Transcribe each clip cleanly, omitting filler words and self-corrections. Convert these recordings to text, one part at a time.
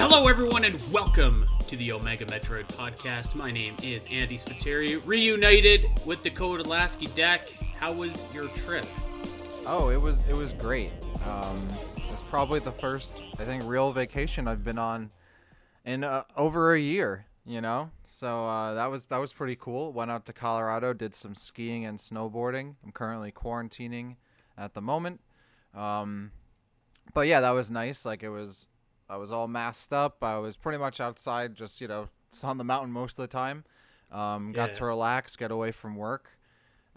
Hello, everyone, and welcome to the Omega Metroid podcast. My name is Andy Spiteri, reunited with Dakota Lasky. Dak, how was your trip? Oh, it was great. It's probably the first, I think, real vacation I've been on in over a year. So that was pretty cool. Went out to Colorado, did some skiing and snowboarding. I'm currently quarantining at the moment. But yeah, that was nice. I was all masked up. I was pretty much outside, just it's on the mountain most of the time. Got to relax, get away from work.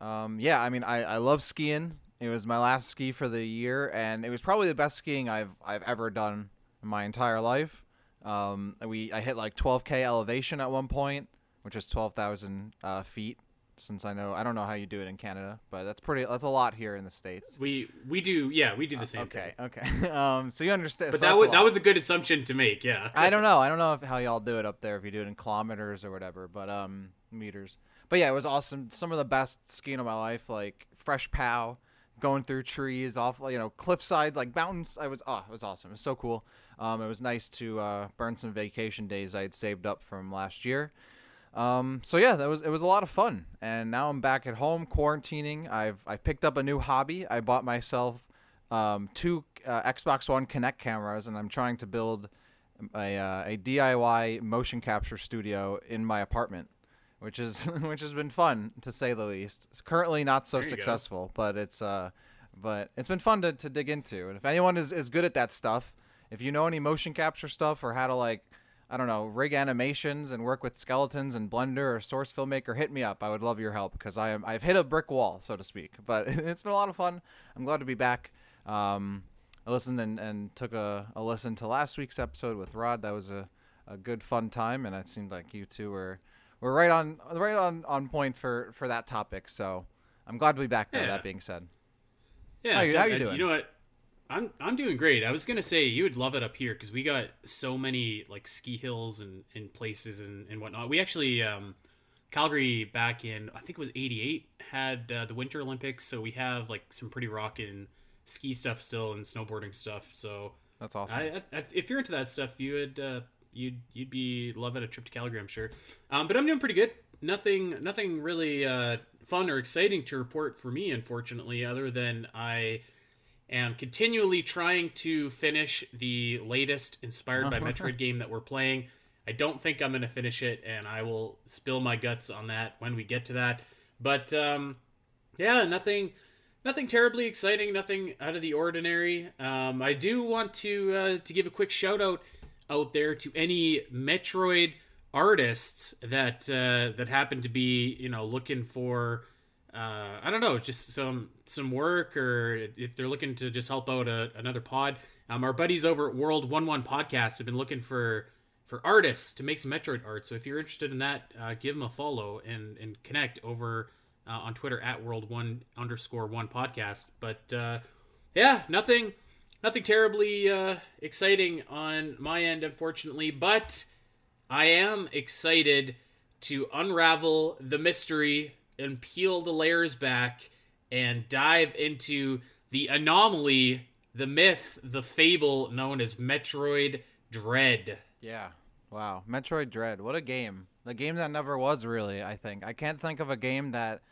I love skiing. It was my last ski for the year, and it was probably the best skiing I've ever done in my entire life. I hit like 12K elevation at one point, which is 12,000 feet. Since I don't know how you do it in Canada, but that's a lot here in the States. We do the same thing. Okay. So you understand. But so that was a good assumption to make, yeah. I don't know how y'all do it up there, if you do it in kilometers or whatever, but meters. But yeah, it was awesome. Some of the best skiing of my life, like fresh pow, going through trees, off cliff sides, like mountains. It was awesome. It was so cool. It was nice to burn some vacation days I had saved up from last year. So yeah, it was a lot of fun, and now I'm back at home quarantining. I've picked up a new hobby. I bought myself two Xbox One Kinect cameras, and I'm trying to build a DIY motion capture studio in my apartment, which has been fun to say the least. It's currently not so successful, but it's been fun to dig into. And if anyone is good at that stuff, if you know any motion capture stuff or how to rig animations and work with skeletons in Blender or Source Filmmaker, hit me up. I would love your help because I've hit a brick wall, so to speak. But it's been a lot of fun. I'm glad to be back. I listened and took a listen to last week's episode with Rod. That was a good fun time, and it seemed like you two were right on point for that topic. So I'm glad to be back there. Yeah. That being said, yeah, how you doing? You know what? I'm doing great. I was gonna say you would love it up here because we got so many like ski hills and places and whatnot. We actually Calgary back in I think it was '88 had the Winter Olympics, so we have like some pretty rockin' ski stuff still and snowboarding stuff. So that's awesome. If you're into that stuff, you'd be loving a trip to Calgary, I'm sure. But I'm doing pretty good. Nothing really fun or exciting to report for me, unfortunately, other than I am continually trying to finish the latest inspired by Metroid game that we're playing. I don't think I'm going to finish it, and I will spill my guts on that when we get to that. But nothing terribly exciting, nothing out of the ordinary. I do want to give a quick shout out there to any Metroid artists that happen to be looking for just some work, or if they're looking to just help out another pod. Our buddies over at World 11 Podcast have been looking for artists to make some Metroid art. So if you're interested in that, give them a follow and connect over on Twitter at World1_1 podcast. But nothing terribly exciting on my end, unfortunately. But I am excited to unravel the mystery and peel the layers back and dive into the anomaly, the myth, the fable known as Metroid Dread. Yeah. Wow. Metroid Dread. What a game. The game that never was, really, I think. I can't think of a game that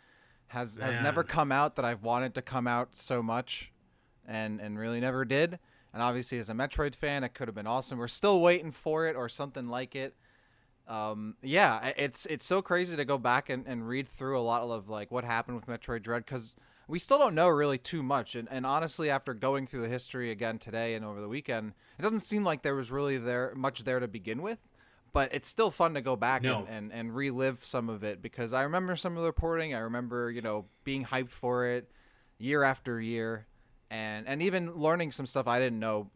has never come out that I've wanted to come out so much and really never did. And obviously, as a Metroid fan, it could have been awesome. We're still waiting for it or something like it. It's so crazy to go back and read through a lot of like what happened with Metroid Dread, because we still don't know really too much. And honestly, after going through the history again today and over the weekend, it doesn't seem like there was really much there to begin with. But it's still fun to go back and relive some of it, because I remember some of the reporting. I remember being hyped for it year after year. And even learning some stuff I didn't know,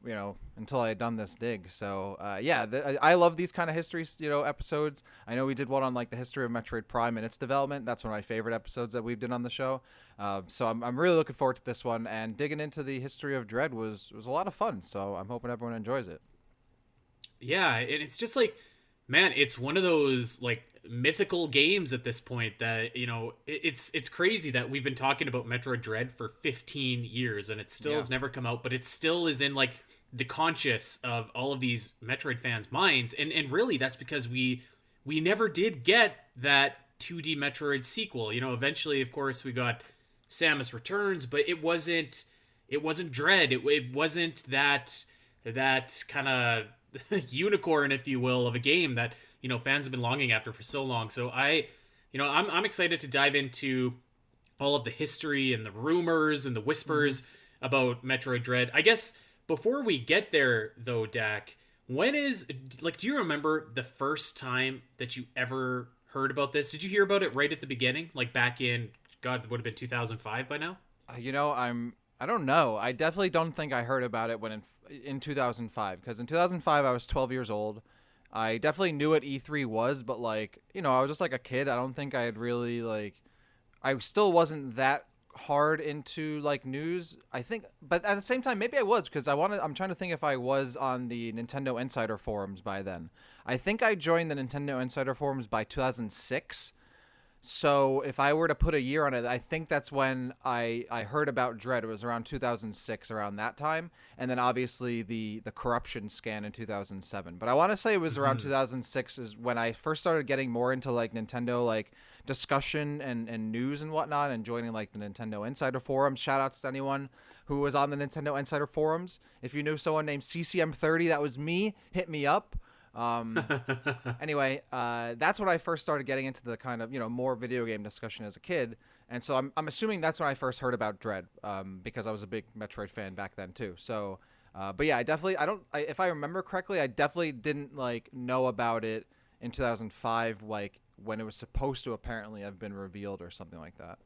until I had done this dig. So, I love these kind of history, episodes. I know we did one on, like, the history of Metroid Prime and its development. That's one of my favorite episodes that we've done on the show. So I'm really looking forward to this one. And digging into the history of Dread was a lot of fun. So I'm hoping everyone enjoys it. Yeah, and it's just like, man, it's one of those, like, mythical games at this point that it's crazy that we've been talking about Metroid Dread for 15 years and it still has never come out, but it still is in like the conscious of all of these Metroid fans' minds, and really that's because we never did get that 2D Metroid sequel. You know, eventually, of course, we got Samus Returns, but it wasn't Dread. It wasn't that kind of unicorn, if you will, of a game that fans have been longing after for so long. So I'm excited to dive into all of the history and the rumors and the whispers about Metroid Dread. I guess before we get there, though, Dak, when is do you remember the first time that you ever heard about this? Did you hear about it right at the beginning, like back in God, it would have been 2005 by now? I don't know. I definitely don't think I heard about it when in 2005, because in 2005 I was 12 years old. I definitely knew what E3 was, but I was just like a kid. I don't think I had really I still wasn't that hard into news. I think, but at the same time, maybe I was, because I'm trying to think if I was on the Nintendo Insider forums by then. I think I joined the Nintendo Insider forums by 2006. So if I were to put a year on it, I think that's when I heard about Dread. It was around 2006, around that time. And then obviously the corruption scan in 2007. But I want to say it was around 2006 is when I first started getting more into Nintendo discussion and news and whatnot, and joining the Nintendo Insider forums. Shout outs to anyone who was on the Nintendo Insider forums. If you knew someone named CCM30, that was me. Hit me up. Anyway, that's when I first started getting into the kind of, more video game discussion as a kid. And so I'm assuming that's when I first heard about Dread, because I was a big Metroid fan back then too. So, but yeah, if I remember correctly, I definitely didn't know about it in 2005, when it was supposed to apparently have been revealed or something like that.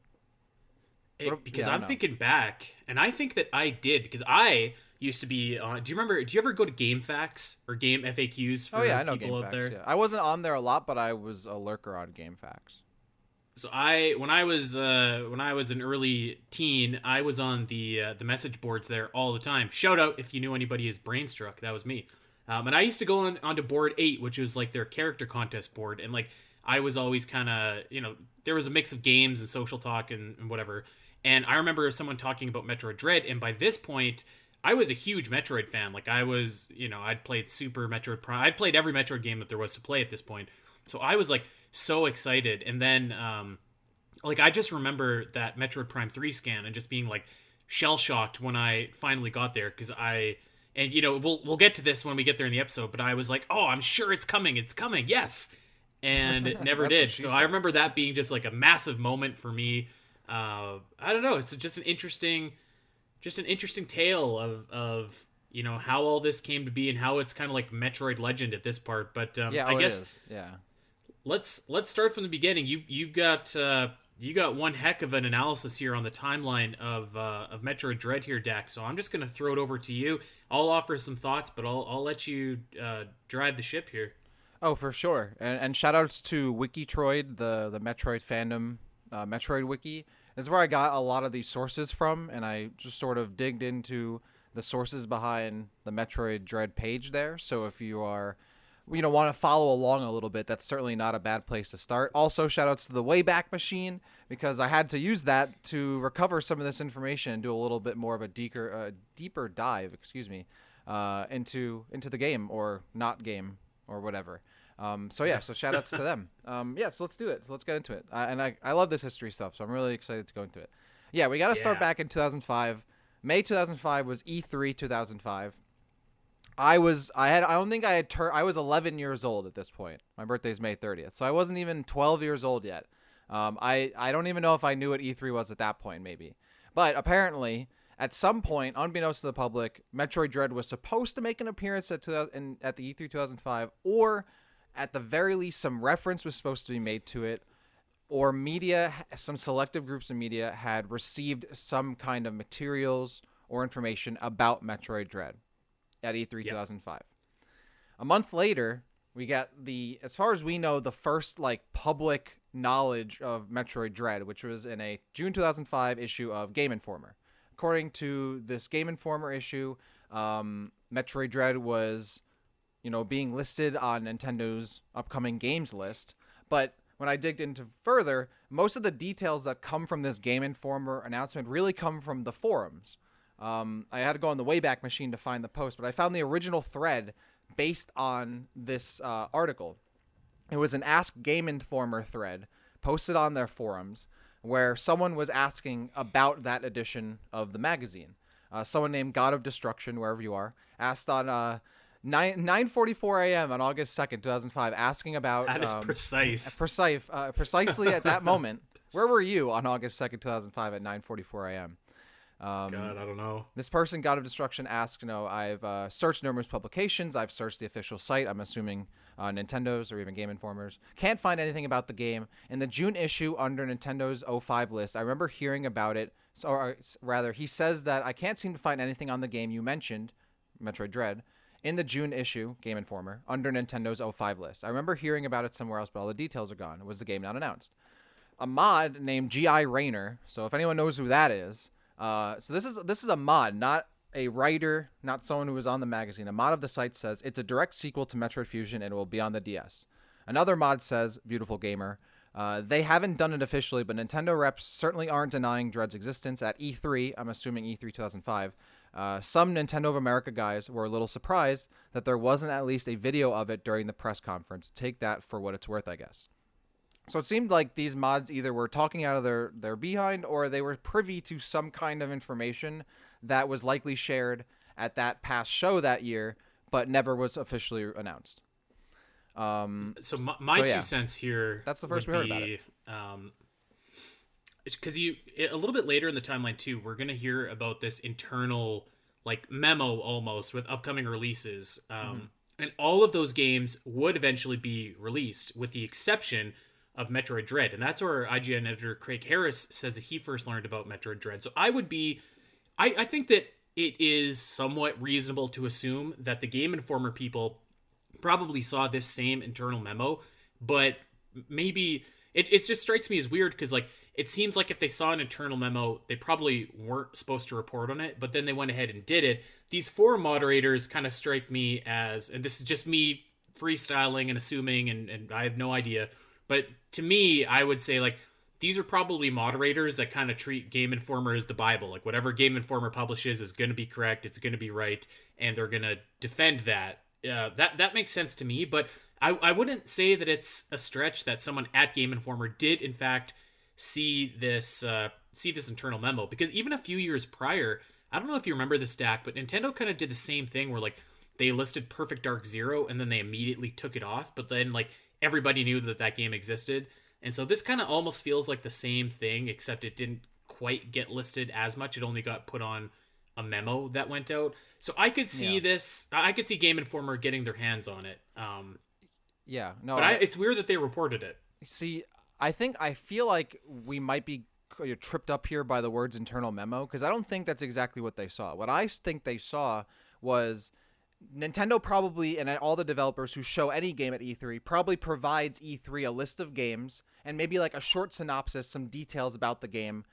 Because I'm thinking back, and I think that I did, because I used to be on. Do you ever go to GameFAQs or Game FAQs for I know people out there? Yeah. I wasn't on there a lot, but I was a lurker on GameFAQs. So when I was an early teen, I was on the message boards there all the time. Shout out if you knew anybody as Brainstruck, that was me. And I used to go onto board 8, which was their character contest board, and I was always kind of, there was a mix of games and social talk and whatever. And I remember someone talking about Metroid Dread, and by this point, I was a huge Metroid fan. I was, I'd played Super Metroid Prime. I'd played every Metroid game that there was to play at this point. So I was so excited. And then, I just remember that Metroid Prime 3 scan and just being shell shocked when I finally got there, because we'll get to this when we get there in the episode, but I was oh, I'm sure it's coming, yes, and it never did. So I remember that being just a massive moment for me. I don't know, it's just an interesting tale of how all this came to be, and how it's kind of Metroid legend at this part. But I guess let's start from the beginning. You got one heck of an analysis here on the timeline of Metroid Dread here, Dax. So I'm just gonna throw it over to you. I'll offer some thoughts, but I'll let you drive the ship here. Oh, for sure. And shout outs to Wikitroid, the Metroid fandom, Metroid Wiki. This is where I got a lot of these sources from, and I just sort of digged into the sources behind the Metroid Dread page there. So if you are, want to follow along a little bit, that's certainly not a bad place to start. Also, shout outs to the Wayback Machine, because I had to use that to recover some of this information and do a little bit more of a deeper dive, into the game, or not game, or whatever. So shout outs to them. So let's do it. So let's get into it. And I love this history stuff, so I'm really excited to go into it. Yeah, we got to start back in 2005. May 2005 was E3 2005. I was 11 years old at this point. My birthday's May 30th. So I wasn't even 12 years old yet. I don't even know if I knew what E3 was at that point, maybe. But apparently, at some point, unbeknownst to the public, Metroid Dread was supposed to make an appearance at the E3 2005, or at the very least, some reference was supposed to be made to it, or some selective groups of media had received some kind of materials or information about Metroid Dread at E3 2005. A month later, we got as far as we know, the first public knowledge of Metroid Dread, which was in a June 2005 issue of Game Informer. According to this Game Informer issue, Metroid Dread was being listed on Nintendo's upcoming games list. But when I digged into further, most of the details that come from this Game Informer announcement really come from the forums. I had to go on the Wayback Machine to find the post, but I found the original thread based on this article. It was an Ask Game Informer thread posted on their forums where someone was asking about that edition of the magazine. Someone named God of Destruction, wherever you are, asked on 9:44 a.m. on August 2nd, 2005, asking about That is precise. Precisely at that moment. Where were you on August 2nd, 2005 at 9:44 a.m.? God, I don't know. This person, God of Destruction, asked, I've searched numerous publications. I've searched the official site. I'm assuming Nintendo's or even Game Informer's. Can't find anything about the game. In the June issue under Nintendo's '05 list, I remember hearing about it. Or rather, he says that I can't seem to find anything on the game you mentioned, Metroid Dread, in the June issue, Game Informer, under Nintendo's '05 list. I remember hearing about it somewhere else, but all the details are gone. Was the game not announced? A mod named G.I. Rayner, so if anyone knows who that is, so this is a mod, not a writer, not someone who was on the magazine. A mod of the site says it's a direct sequel to Metroid Fusion and it will be on the DS. Another mod says, beautiful gamer, they haven't done it officially, but Nintendo reps certainly aren't denying Dread's existence. At E3, I'm assuming E3 2005, some Nintendo of America guys were a little surprised that there wasn't at least a video of it during the press conference. Take that for what it's worth, I guess. So it seemed like these mods either were talking out of their behind or they were privy to some kind of information that was likely shared at that past show that year, but never was officially announced. So my yeah. 2 cents here. That's the first we heard about it. Because a little bit later in the timeline too, we're gonna hear about this internal like memo almost with upcoming releases, and all of those games would eventually be released, with the exception of Metroid Dread, and that's where IGN editor Craig Harris says that he first learned about Metroid Dread. So I think that it is somewhat reasonable to assume that the Game Informer people probably saw this same internal memo, but maybe it just strikes me as weird because like it seems like if they saw an internal memo, they probably weren't supposed to report on it, but then they went ahead and did it. These forum moderators kind of strike me as, and this is just me freestyling and assuming, and I have no idea, but to me, I would say like these are probably moderators that kind of treat Game Informer as the Bible. Like whatever Game Informer publishes is going to be correct, it's going to be right, and they're going to defend that. That makes sense to me, but I wouldn't say that it's a stretch that someone at Game Informer did in fact see this internal memo, because even a few years prior, I don't know if you remember this, Stack, but Nintendo kind of did the same thing where like they listed Perfect Dark Zero and then they immediately took it off, but then like everybody knew that game existed. And so this kind of almost feels like the same thing, except it didn't quite get listed as much. It only got put on a memo that went out. So I could see this. I could see Game Informer getting their hands on it. But it's weird that they reported it. See, I feel like we might be tripped up here by the words internal memo, because I don't think that's exactly what they saw. What I think they saw was Nintendo probably, and all the developers who show any game at E3, probably provides E3 a list of games and maybe like a short synopsis, some details about the game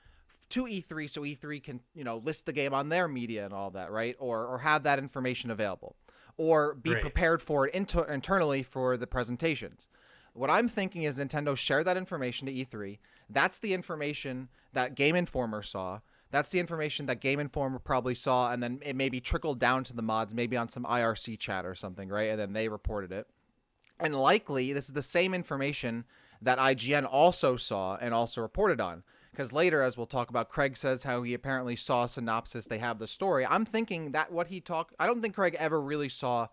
to E3, so E3 can, list the game on their media and all that, right? Or have that information available, or be prepared for it internally for the presentations. What I'm thinking is Nintendo shared that information to E3. That's the information that Game Informer saw. That's the information that Game Informer probably saw, and then it maybe trickled down to the mods, maybe on some IRC chat or something, right? And then they reported it. And likely, this is the same information that IGN also saw and also reported on. Because later, as we'll talk about, Craig says how he apparently saw a synopsis. They have the story. I'm thinking that I don't think Craig ever really saw,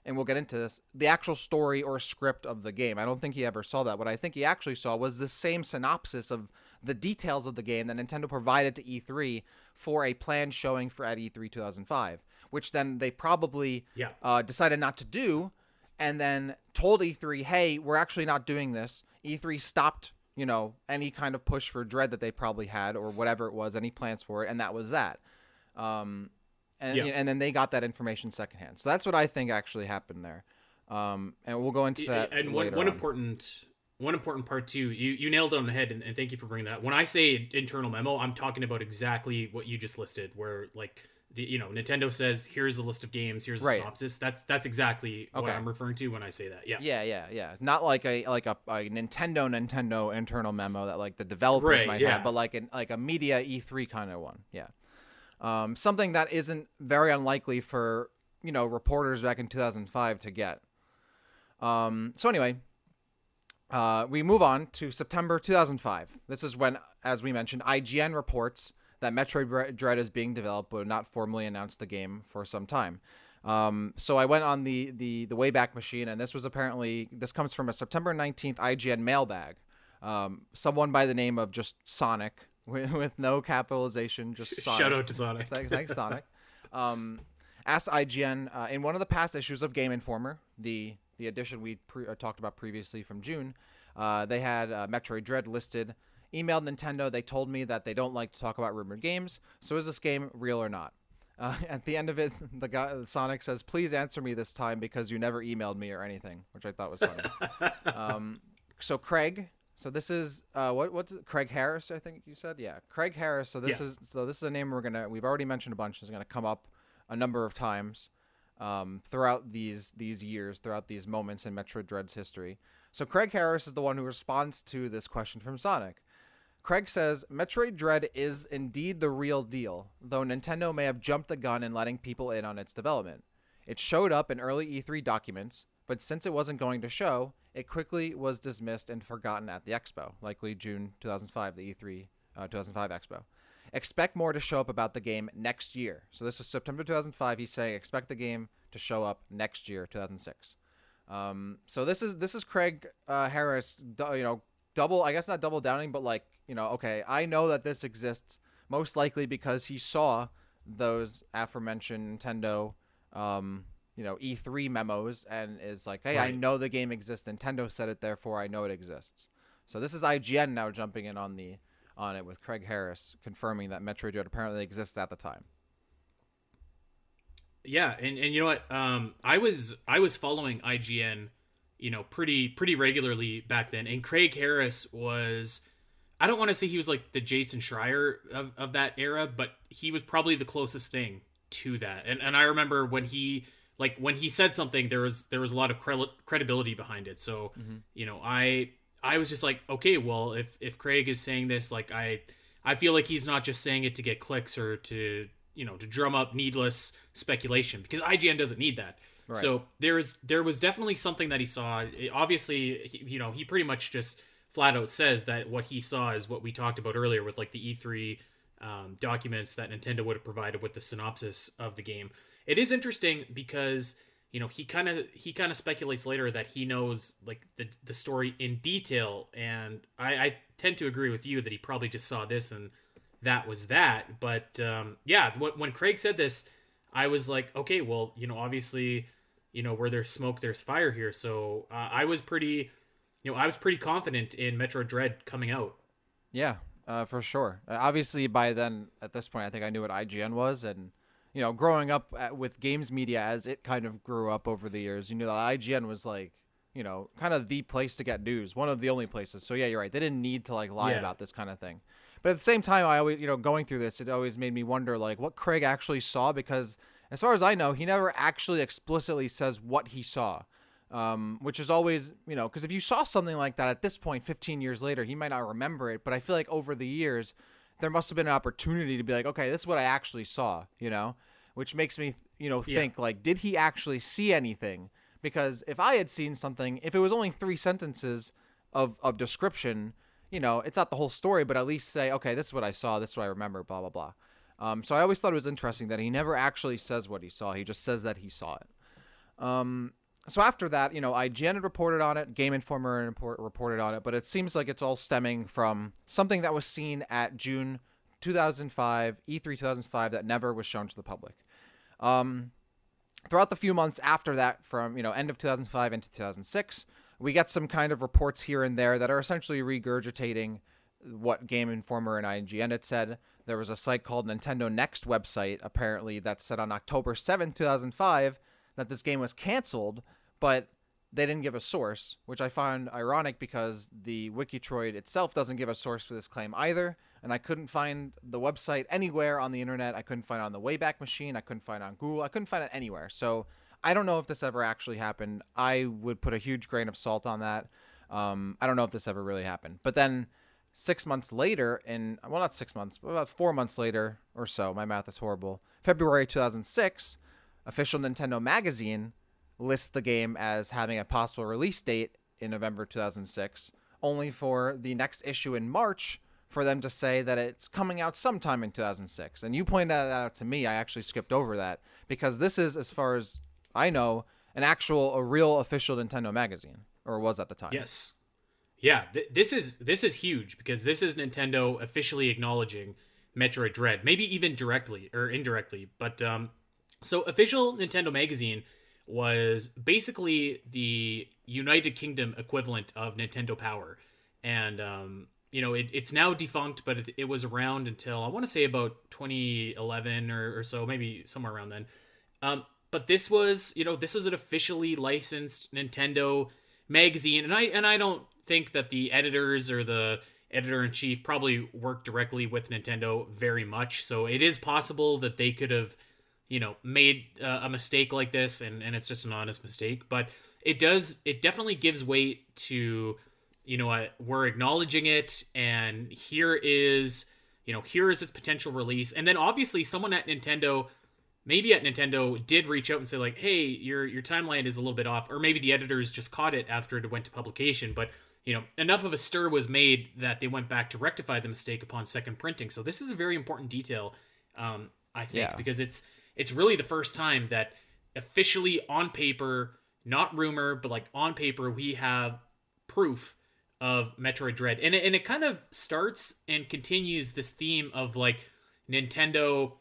and we'll get into this, the actual story or script of the game. I don't think he ever saw that. What I think he actually saw was the same synopsis of the details of the game that Nintendo provided to E3 for a planned showing at E3 2005, which then they probably decided not to do, and then told E3, hey, we're actually not doing this. E3 stopped, any kind of push for Dread that they probably had, or whatever it was, any plans for it, and that was that. And then they got that information secondhand. So that's what I think actually happened there. And we'll go into that. And later one important part too, you nailed it on the head, and thank you for bringing that up. When I say internal memo, I'm talking about exactly what you just listed, where like Nintendo says, here's a list of games, here's a synopsis. That's exactly what I'm referring to when I say that. Yeah. Not like a Nintendo internal memo that like the developers might have, but like a media E3 kind of one. Yeah. Something that isn't very unlikely for, reporters back in 2005 to get. So anyway, we move on to September 2005. This is when, as we mentioned, IGN reports that Metroid Dread is being developed, but not formally announced the game for some time. So I went on the Wayback Machine, and this comes from a September 19th IGN mailbag. Someone by the name of just Sonic, with no capitalization, just Sonic. Shout out to Sonic. Thanks, Sonic. Asked IGN in one of the past issues of Game Informer, the edition we talked about previously from June. They had Metroid Dread listed. Emailed Nintendo. They told me that they don't like to talk about rumored games. So is this game real or not? At the end of it, Sonic says, "Please answer me this time because you never emailed me or anything," which I thought was funny. So Craig. So this is what's it? Craig Harris, I think you said. Yeah, Craig Harris. So this is a name we've already mentioned a bunch. It's gonna come up a number of times throughout these years, throughout these moments in Metroid Dread's history. So Craig Harris is the one who responds to this question from Sonic. Craig says, Metroid Dread is indeed the real deal, though Nintendo may have jumped the gun in letting people in on its development. It showed up in early E3 documents, but since it wasn't going to show, it quickly was dismissed and forgotten at the Expo, likely June 2005, the E3 2005 Expo. Expect more to show up about the game next year. So this was September 2005. He's saying expect the game to show up next year, 2006. So this is Craig Harris, double, I guess not double downing, but like, okay, I know that this exists most likely because he saw those aforementioned Nintendo, E3 memos and is like, hey, right. I know the game exists. Nintendo said it, therefore I know it exists. So this is IGN now jumping in on it with Craig Harris confirming that Metroid Dread apparently exists at the time. Yeah, and you know what? I was following IGN, pretty regularly back then, and Craig Harris was, I don't want to say he was like the Jason Schreier of that era, but he was probably the closest thing to that. And I remember when he said something, there was a lot of credibility behind it. So, I was just like, okay, well, if Craig is saying this, like I feel like he's not just saying it to get clicks or to drum up needless speculation, because IGN doesn't need that. Right. So there was definitely something that he saw. Obviously, he pretty much just flat out says that what he saw is what we talked about earlier with like the E3 documents that Nintendo would have provided with the synopsis of the game. It is interesting because he kind of speculates later that he knows like the story in detail, and I tend to agree with you that he probably just saw this and that was that. But when Craig said this, I was like, okay, well, obviously, where there's smoke, there's fire here. So I was pretty confident in Metroid Dread coming out. Yeah, for sure. Obviously, by then, at this point, I think I knew what IGN was, and growing up with games media as it kind of grew up over the years, that IGN was like, kind of the place to get news, one of the only places. So yeah, you're right. They didn't need to like lie about this kind of thing. But at the same time, I always, going through this, it always made me wonder like what Craig actually saw, because as far as I know, he never actually explicitly says what he saw. Which is always, because if you saw something like that at this point, 15 years later, he might not remember it. But I feel like over the years, there must have been an opportunity to be like, okay, this is what I actually saw, which makes me, think like, did he actually see anything? Because if I had seen something, if it was only 3 sentences of description, it's not the whole story, but at least say, okay, this is what I saw. This is what I remember, blah, blah, blah. So I always thought it was interesting that he never actually says what he saw. He just says that he saw it. So after that, IGN had reported on it, Game Informer reported on it, but it seems like it's all stemming from something that was seen at June 2005, E3 2005, that never was shown to the public. Throughout the few months after that, from end of 2005 into 2006, we get some kind of reports here and there that are essentially regurgitating what Game Informer and IGN had said. There was a site called Nintendo Next website, apparently, that said on October 7th, 2005, that this game was canceled, but they didn't give a source, which I find ironic because the Wikitroid itself doesn't give a source for this claim either, and I couldn't find the website anywhere on the internet. I couldn't find it on the Wayback Machine. I couldn't find it on Google. I couldn't find it anywhere. So I don't know if this ever actually happened. I would put a huge grain of salt on that. I don't know if this ever really happened. But then 6 months later, well, not 6 months, but about 4 months later or so, my math is horrible, February 2006, official Nintendo magazine lists the game as having a possible release date in November 2006, only for the next issue in March for them to say that it's coming out sometime in 2006. And you pointed that out to me. I actually skipped over that because this is, as far as I know, a real official Nintendo magazine, or was at the time. Yes. Yeah, this is huge because this is Nintendo officially acknowledging Metroid Dread, maybe even directly or indirectly. But so official Nintendo magazine was basically the United Kingdom equivalent of Nintendo Power, and it's now defunct, but it was around until I want to say about 2011 or so, maybe somewhere around then. But this was an officially licensed Nintendo magazine, and I don't think that the editors or the editor in chief probably worked directly with Nintendo very much. So it is possible that they could have, made a mistake like this, and it's just an honest mistake. But it definitely gives weight to, we're acknowledging it, and here is its potential release. And then obviously someone at Nintendo, maybe at Nintendo, did reach out and say like, hey, your timeline is a little bit off, or maybe the editors just caught it after it went to publication. But enough of a stir was made that they went back to rectify the mistake upon second printing. So this is a very important detail, I think, because it's really the first time that officially on paper, not rumor, but like on paper, we have proof of Metroid Dread. And it kind of starts and continues this theme of like Nintendo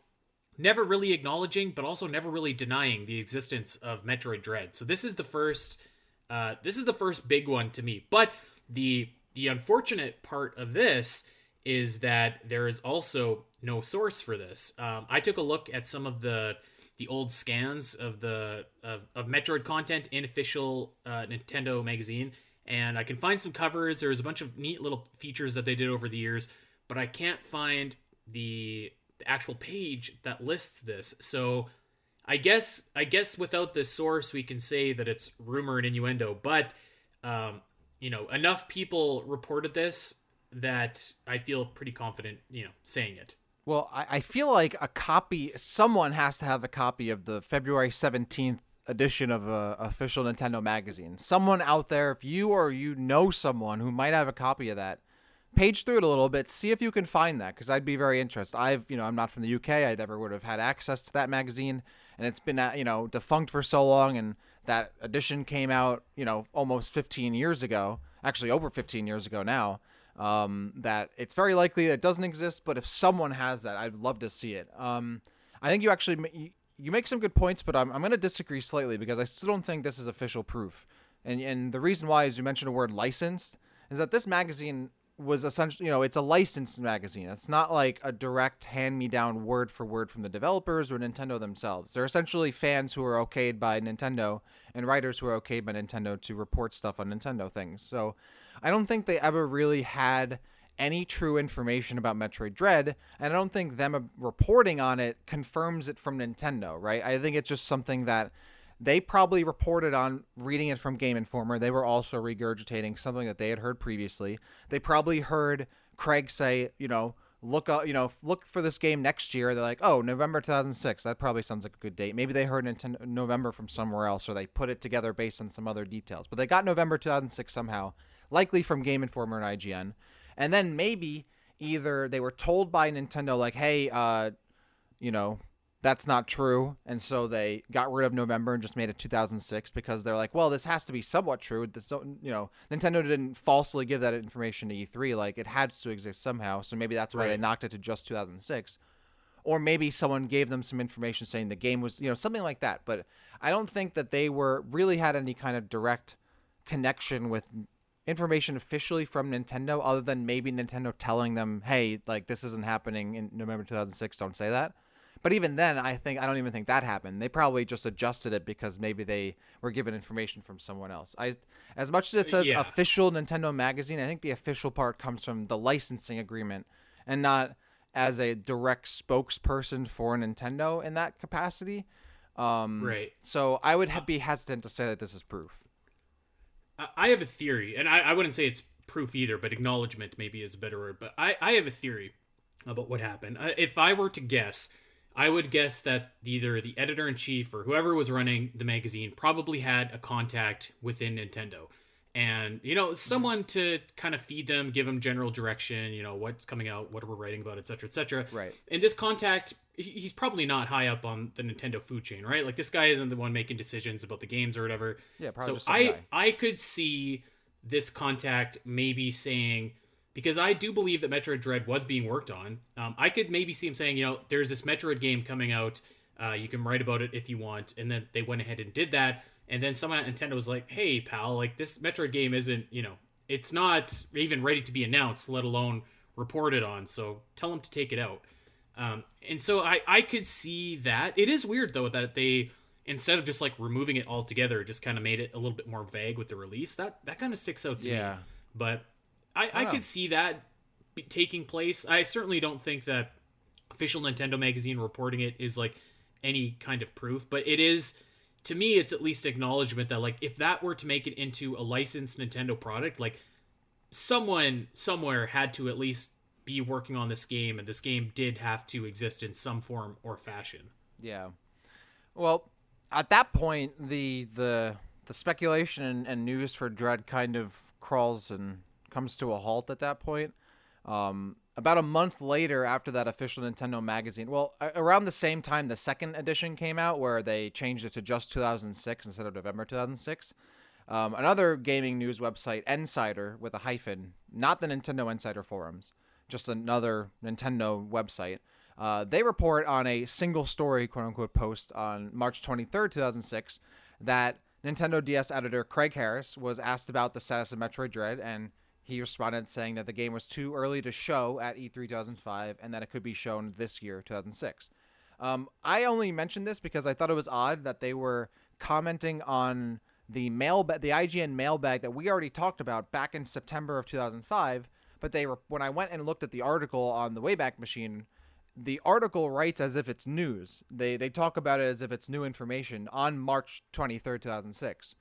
never really acknowledging, but also never really denying the existence of Metroid Dread. So this is the first big one to me. But the unfortunate part of this is that there is also no source for this. I took a look at some of the old scans of Metroid content in official Nintendo magazine, and I can find some covers. There's a bunch of neat little features that they did over the years, but I can't find the actual page that lists this. So I guess without this source, we can say that it's rumor and innuendo. But enough people reported this that I feel pretty confident, saying it. Well, I feel like someone has to have a copy of the February 17th edition of official Nintendo magazine. Someone out there, if you know someone who might have a copy of that, page through it a little bit, see if you can find that, because I'd be very interested. I'm not from the UK. I never would have had access to that magazine, and it's been, defunct for so long, and that edition came out, almost 15 years ago, actually over 15 years ago now, that it's very likely that it doesn't exist, but if someone has that, I'd love to see it. I think you make some good points, but I'm going to disagree slightly, because I still don't think this is official proof. And the reason why is you mentioned the word licensed, is that this magazine was essentially, it's a licensed magazine. It's not like a direct hand-me-down word for word from the developers or Nintendo themselves. They're essentially fans who are okayed by Nintendo and writers who are okayed by Nintendo to report stuff on Nintendo things. So I don't think they ever really had any true information about Metroid Dread, and I don't think them reporting on it confirms it from Nintendo, right? I think it's just something that they probably reported on, reading it from Game Informer. They were also regurgitating something that they had heard previously. They probably heard Craig say, look for this game next year. They're like, oh, November 2006. That probably sounds like a good date. Maybe they heard November from somewhere else, or they put it together based on some other details. But they got November 2006 somehow, likely from Game Informer and IGN. And then maybe either they were told by Nintendo, like, hey, that's not true, and so they got rid of November and just made it 2006, because they're like, well, this has to be somewhat true. So, Nintendo didn't falsely give that information to E3. Like, it had to exist somehow, so maybe that's why they knocked it to just 2006. Or maybe someone gave them some information saying the game was, something like that. But I don't think that they really had any kind of direct connection with information officially from Nintendo, other than maybe Nintendo telling them, hey, like, this isn't happening in November 2006, don't say that. But even then, I don't even think that happened. They probably just adjusted it because maybe they were given information from someone else. As much as it says official Nintendo magazine, I think the official part comes from the licensing agreement, and not as a direct spokesperson for Nintendo in that capacity. Right. So I would be hesitant to say that this is proof. I have a theory, and I wouldn't say it's proof either, but acknowledgement maybe is a better word. But I have a theory about what happened. If I were to guess, I would guess that either the editor in chief or whoever was running the magazine probably had a contact within Nintendo. And, someone to kind of feed them, give them general direction, what's coming out, what we're writing about, et cetera, et cetera. Right. And this contact, he's probably not high up on the Nintendo food chain, right? Like, this guy isn't the one making decisions about the games or whatever. Yeah, probably so just some guy. I could see this contact maybe saying, because I do believe that Metroid Dread was being worked on. I could maybe see him saying, there's this Metroid game coming out. You can write about it if you want. And then they went ahead and did that. And then someone at Nintendo was like, hey, pal, like this Metroid game isn't, it's not even ready to be announced, let alone reported on. So tell them to take it out. And so I could see that. It is weird, though, that they, instead of just like removing it altogether, just kind of made it a little bit more vague with the release. That kind of sticks out to me. But I could see that taking place. I certainly don't think that official Nintendo magazine reporting it is like any kind of proof, but it is, to me, it's at least acknowledgement that like if that were to make it into a licensed Nintendo product, like someone somewhere had to at least be working on this game, and this game did have to exist in some form or fashion. Yeah. Well, at that point, the speculation and news for Dread kind of crawls and comes to a halt at that point. About a month later, after that official Nintendo magazine, well, around the same time the second edition came out, where they changed it to just 2006 instead of November 2006, another gaming news website, Insider, with a hyphen, not the Nintendo Insider forums, just another Nintendo website, they report on a single story, quote-unquote, post on March 23rd, 2006, that Nintendo DS editor Craig Harris was asked about the status of Metroid Dread, and he responded saying that the game was too early to show at E3 2005 and that it could be shown this year, 2006. I only mentioned this because I thought it was odd that they were commenting on the IGN mailbag that we already talked about back in September of 2005. But when I went and looked at the article on the Wayback Machine, the article writes as if it's news. They talk about it as if it's new information on March 23rd, 2006.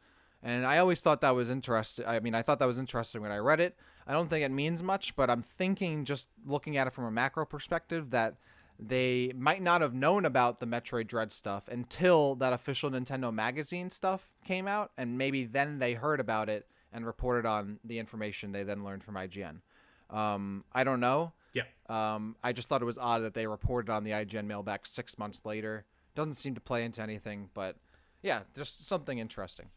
And I always thought that was interesting. I mean, I thought that was interesting when I read it. I don't think it means much, but I'm thinking, just looking at it from a macro perspective, that they might not have known about the Metroid Dread stuff until that official Nintendo magazine stuff came out, and maybe then they heard about it and reported on the information they then learned from IGN. I don't know. Yeah. I just thought it was odd that they reported on the IGN mailback 6 months later. Doesn't seem to play into anything, but yeah, just something interesting.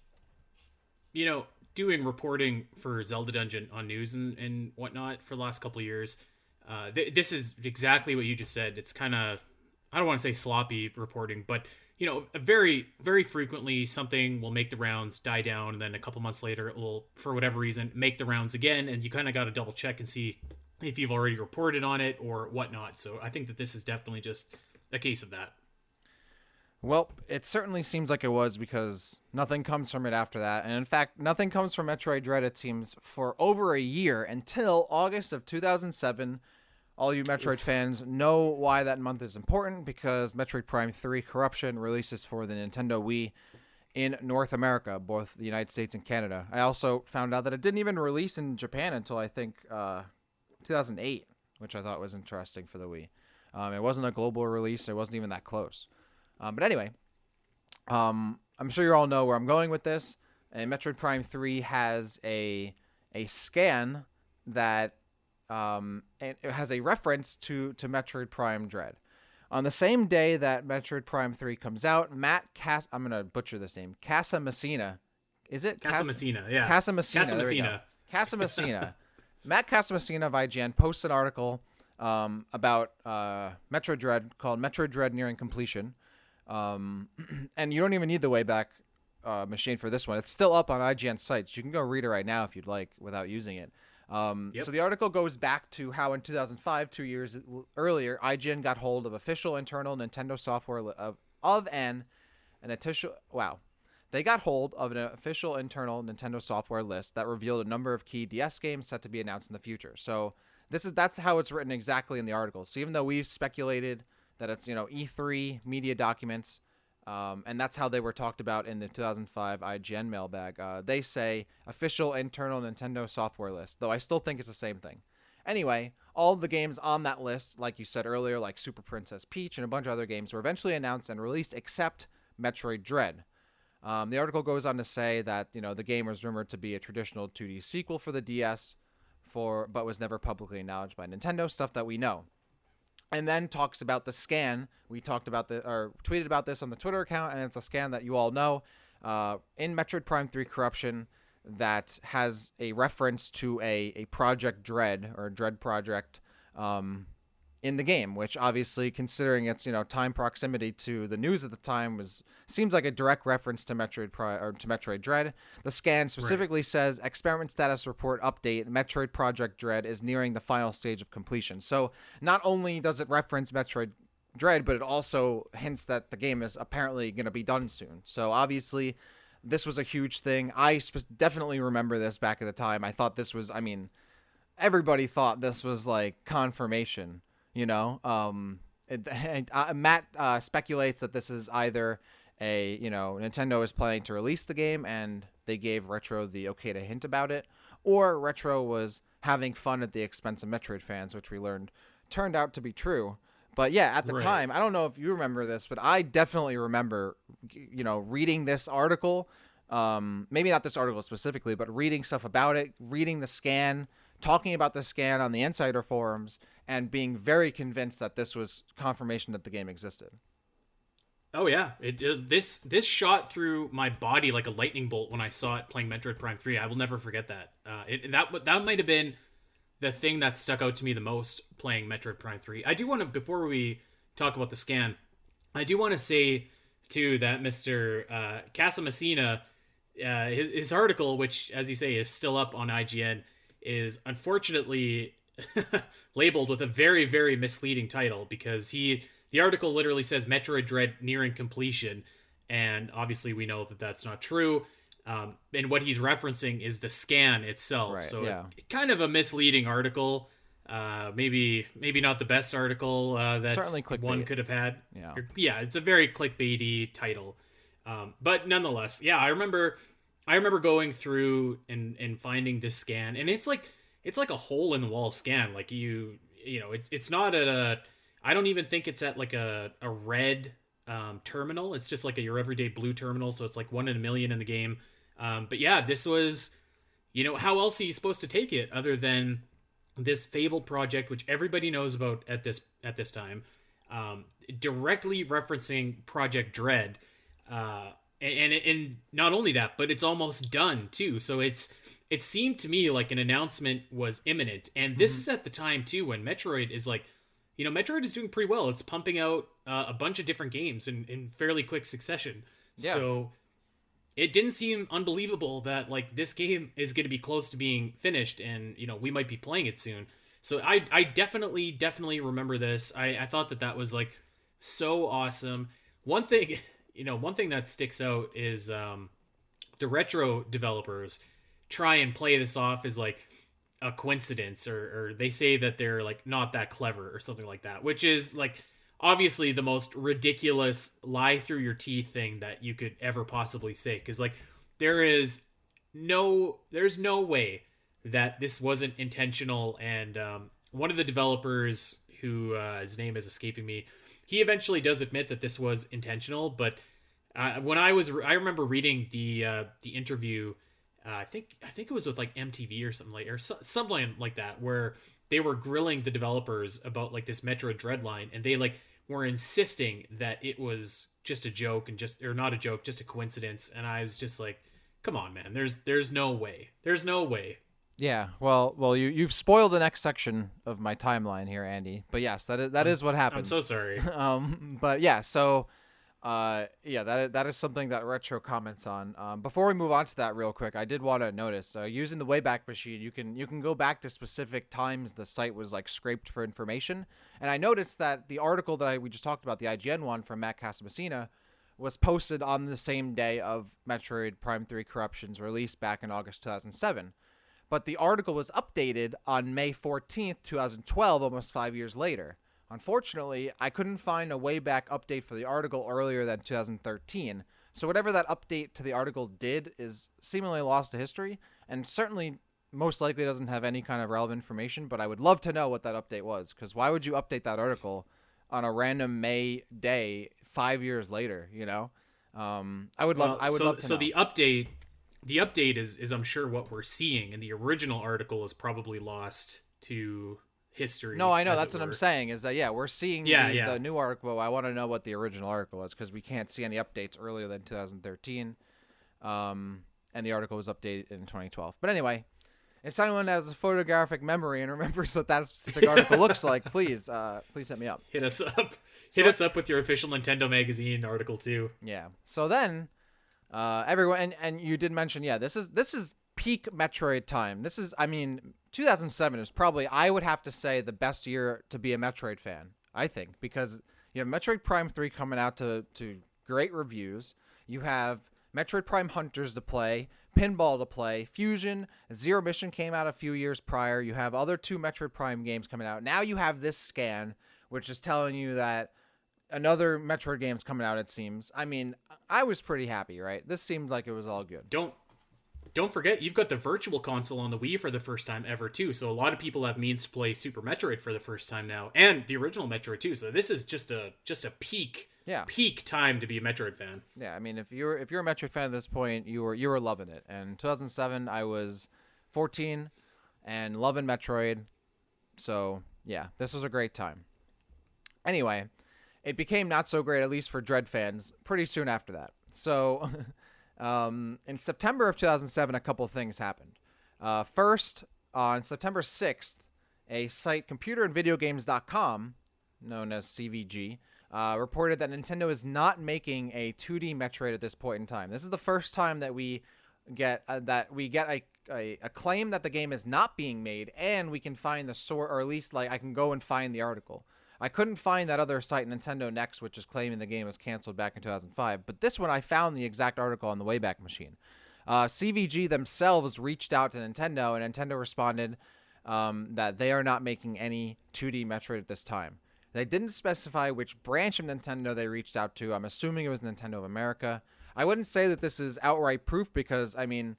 Doing reporting for Zelda Dungeon on news and whatnot for the last couple of years, this is exactly what you just said. It's kind of, I don't want to say sloppy reporting, but, very, very frequently something will make the rounds, die down, and then a couple months later it will, for whatever reason, make the rounds again, and you kind of got to double check and see if you've already reported on it or whatnot. So I think that this is definitely just a case of that. Well, it certainly seems like it was, because nothing comes from it after that. And in fact, nothing comes from Metroid Dread, it seems, for over a year, until August of 2007. All you Metroid fans know why that month is important, because Metroid Prime 3 Corruption releases for the Nintendo Wii in North America, both the United States and Canada. I also found out that it didn't even release in Japan until, I think, 2008, which I thought was interesting for the Wii. It wasn't a global release. It wasn't even that close. But anyway, I'm sure you all know where I'm going with this. And Metroid Prime 3 has a scan that it has a reference to Metroid Prime Dread. On the same day that Metroid Prime 3 comes out, I'm going to butcher this name, Casamassina. Is it? Casamassina, yeah. Casamassina. Casamassina. Matt Casamassina of IGN posted an article about Metroid Dread called Metroid Dread Nearing Completion. And you don't even need the Wayback Machine for this one. It's still up on IGN sites. You can go read it right now if you'd like without using it. So the article goes back to how in 2005, 2 years earlier, IGN got hold of official internal Nintendo software They got hold of an official internal Nintendo software list that revealed a number of key DS games set to be announced in the future. So that's how it's written exactly in the article. So even though we've speculated that it's, E3 media documents, And that's how they were talked about in the 2005 IGN mailbag. They say official internal Nintendo software list, though I still think it's the same thing. Anyway, all of the games on that list, like you said earlier, like Super Princess Peach and a bunch of other games, were eventually announced and released except Metroid Dread. The article goes on to say that the game was rumored to be a traditional 2D sequel for the DS, but was never publicly acknowledged by Nintendo, stuff that we know. And then talks about the scan. We talked about or tweeted about this on the Twitter account, and it's a scan that you all know in Metroid Prime 3 Corruption that has a reference to a Project Dread or Dread Project in the game, which obviously, considering its time proximity to the news at the time, seems like a direct reference to Metroid Dread. The scan specifically says experiment status report update: Metroid Project Dread is nearing the final stage of completion. So not only does it reference Metroid Dread, but it also hints that the game is apparently going to be done soon. So obviously, this was a huge thing. I definitely remember this back at the time. I thought this was, everybody thought this was like confirmation. Matt speculates that this is either Nintendo is planning to release the game and they gave Retro the okay to hint about it, or Retro was having fun at the expense of Metroid fans, which we learned turned out to be true. But yeah, at the time, I don't know if you remember this, but I definitely remember, reading this article, maybe not this article specifically, but reading stuff about it, reading the scan, talking about the scan on the Insider forums, and being very convinced that this was confirmation that the game existed. Oh yeah, this shot through my body like a lightning bolt when I saw it playing Metroid Prime 3. I will never forget that. That might have been the thing that stuck out to me the most playing Metroid Prime 3. I do want to, before we talk about the scan, I do want to say too that Mr. Casamassina, his article, which as you say is still up on IGN, is unfortunately labeled with a very, very misleading title, because the article literally says Metroid Dread nearing completion, and obviously we know that that's not true. And what he's referencing is the scan itself. Right, so yeah. Kind of a misleading article. Maybe not the best article that Certainly clickbait. One could have had. Yeah, It's a very clickbaity title. But nonetheless, yeah, I remember going through and finding this scan, and it's like a hole in the wall scan. Like it's not at a, I don't even think it's at like a red terminal. It's just like your everyday blue terminal. So it's like 1 in a million in the game. But yeah, this was, how else are you supposed to take it other than this fabled project, which everybody knows about at this time, directly referencing Project Dread. And not only that, but it's almost done too. So it seemed to me like an announcement was imminent. And this is at the time too when Metroid is like, Metroid is doing pretty well. It's pumping out a bunch of different games in fairly quick succession. Yeah. So it didn't seem unbelievable that like this game is going to be close to being finished, and we might be playing it soon. So I definitely remember this. I thought that was like so awesome. One thing that sticks out is the Retro developers try and play this off as like a coincidence, or they say that they're like not that clever or something like that, which is like obviously the most ridiculous lie through your teeth thing that you could ever possibly say, because like there's no way that this wasn't intentional. And one of the developers, who his name is escaping me, he eventually does admit that this was intentional. But when I remember reading the interview, I think it was with like MTV or something like that, where they were grilling the developers about like this Metroid Dread line, and they like were insisting that it was just a joke or not a joke, just a coincidence. And I was just like, come on, man, there's no way. Yeah, well, you've spoiled the next section of my timeline here, Andy. But yes, that is what happens. I'm so sorry. But yeah, so that is something that Retro comments on. Before we move on to that real quick, I did want to notice, using the Wayback Machine, you can go back to specific times the site was like scraped for information. And I noticed that the article that we just talked about, the IGN one from Matt Casamassina, was posted on the same day of Metroid Prime 3 Corruption's release back in August 2007. But the article was updated on May 14th, 2012, almost 5 years later, Unfortunately, I couldn't find a way back update for the article earlier than 2013. So whatever that update to the article did is seemingly lost to history, and certainly most likely doesn't have any kind of relevant information. But I would love to know what that update was, because why would you update that article on a random May day 5 years later? You know, I would love. Well, I would so love to so know. the update is I'm sure what we're seeing, and the original article is probably lost to No, history, I know. as That's it what I'm were. saying. Is that yeah, we're seeing Yeah, the yeah. new article. I want to know what the original article is because we can't see any updates earlier than 2013. And the article was updated in 2012. But anyway, if anyone has a photographic memory and remembers what that specific article looks like, please hit me up. Hit us up. Hit So us up with your official Nintendo Magazine article too. yeah. So then, everyone and you did mention this is peak Metroid time. This is I mean 2007 is probably I would have to say the best year to be a Metroid fan. I think because you have Metroid Prime 3 coming out to great reviews. You have Metroid Prime Hunters to play, Pinball to play, Fusion, Zero Mission came out a few years prior. You have other two Metroid Prime games coming out. Now you have this scan, which is telling you that another Metroid game's coming out, it seems. I mean, I was pretty happy, right? This seemed like it was all good. Don't forget you've got the virtual console on the Wii for the first time ever too. So a lot of people have means to play Super Metroid for the first time now, and the original Metroid too. So this is just a Yeah. peak time to be a Metroid fan. Yeah, I mean, if you're a Metroid fan at this point, you were loving it. And 2007, I was 14 and loving Metroid. So, yeah, this was a great time. Anyway, it became not so great, at least for Dread fans, pretty soon after that. So, in September of 2007, a couple things happened. First, on September 6th, a site, computerandvideogames.com, known as CVG, reported that Nintendo is not making a 2D Metroid at this point in time. This is the first time that we get a claim that the game is not being made, and we can find the source, or at least like I can go and find the article. I couldn't find that other site, Nintendo Next, which is claiming the game was canceled back in 2005. But this one, I found the exact article on the Wayback Machine. CVG themselves reached out to Nintendo, and Nintendo responded that they are not making any 2D Metroid at this time. They didn't specify which branch of Nintendo they reached out to. I'm assuming it was Nintendo of America. I wouldn't say that this is outright proof because, I mean,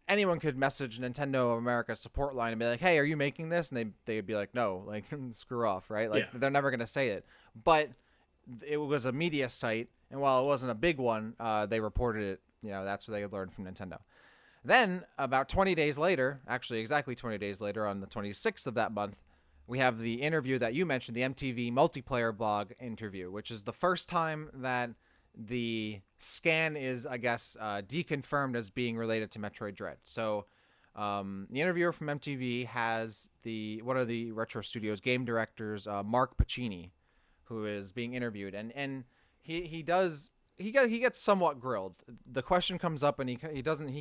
anyone could message Nintendo of America's support line and be like, hey, are you making this? And they'd be like, no, like, screw off, right? Like, Yeah. they're never going to say it. But it was a media site, and while it wasn't a big one, they reported it. You know, that's what they learned from Nintendo. Then, about 20 days later, actually exactly 20 days later, on the 26th of that month, we have the interview that you mentioned, the MTV multiplayer blog interview, which is the first time that the scan is, I guess, deconfirmed as being related to Metroid Dread. So the interviewer from MTV has one of the Retro Studios game directors, Mark Pacini, who is being interviewed, and he gets somewhat grilled. The question comes up, and he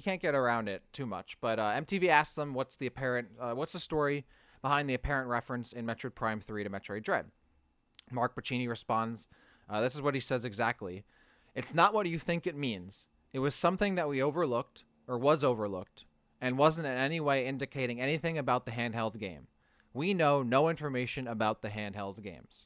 can't get around it too much. But MTV asks him what's the story behind the apparent reference in Metroid Prime 3 to Metroid Dread. Mark Pacini responds, this is what he says exactly. It's not what you think it means. It was something that we overlooked, or was overlooked, and wasn't in any way indicating anything about the handheld game. We know no information about the handheld games.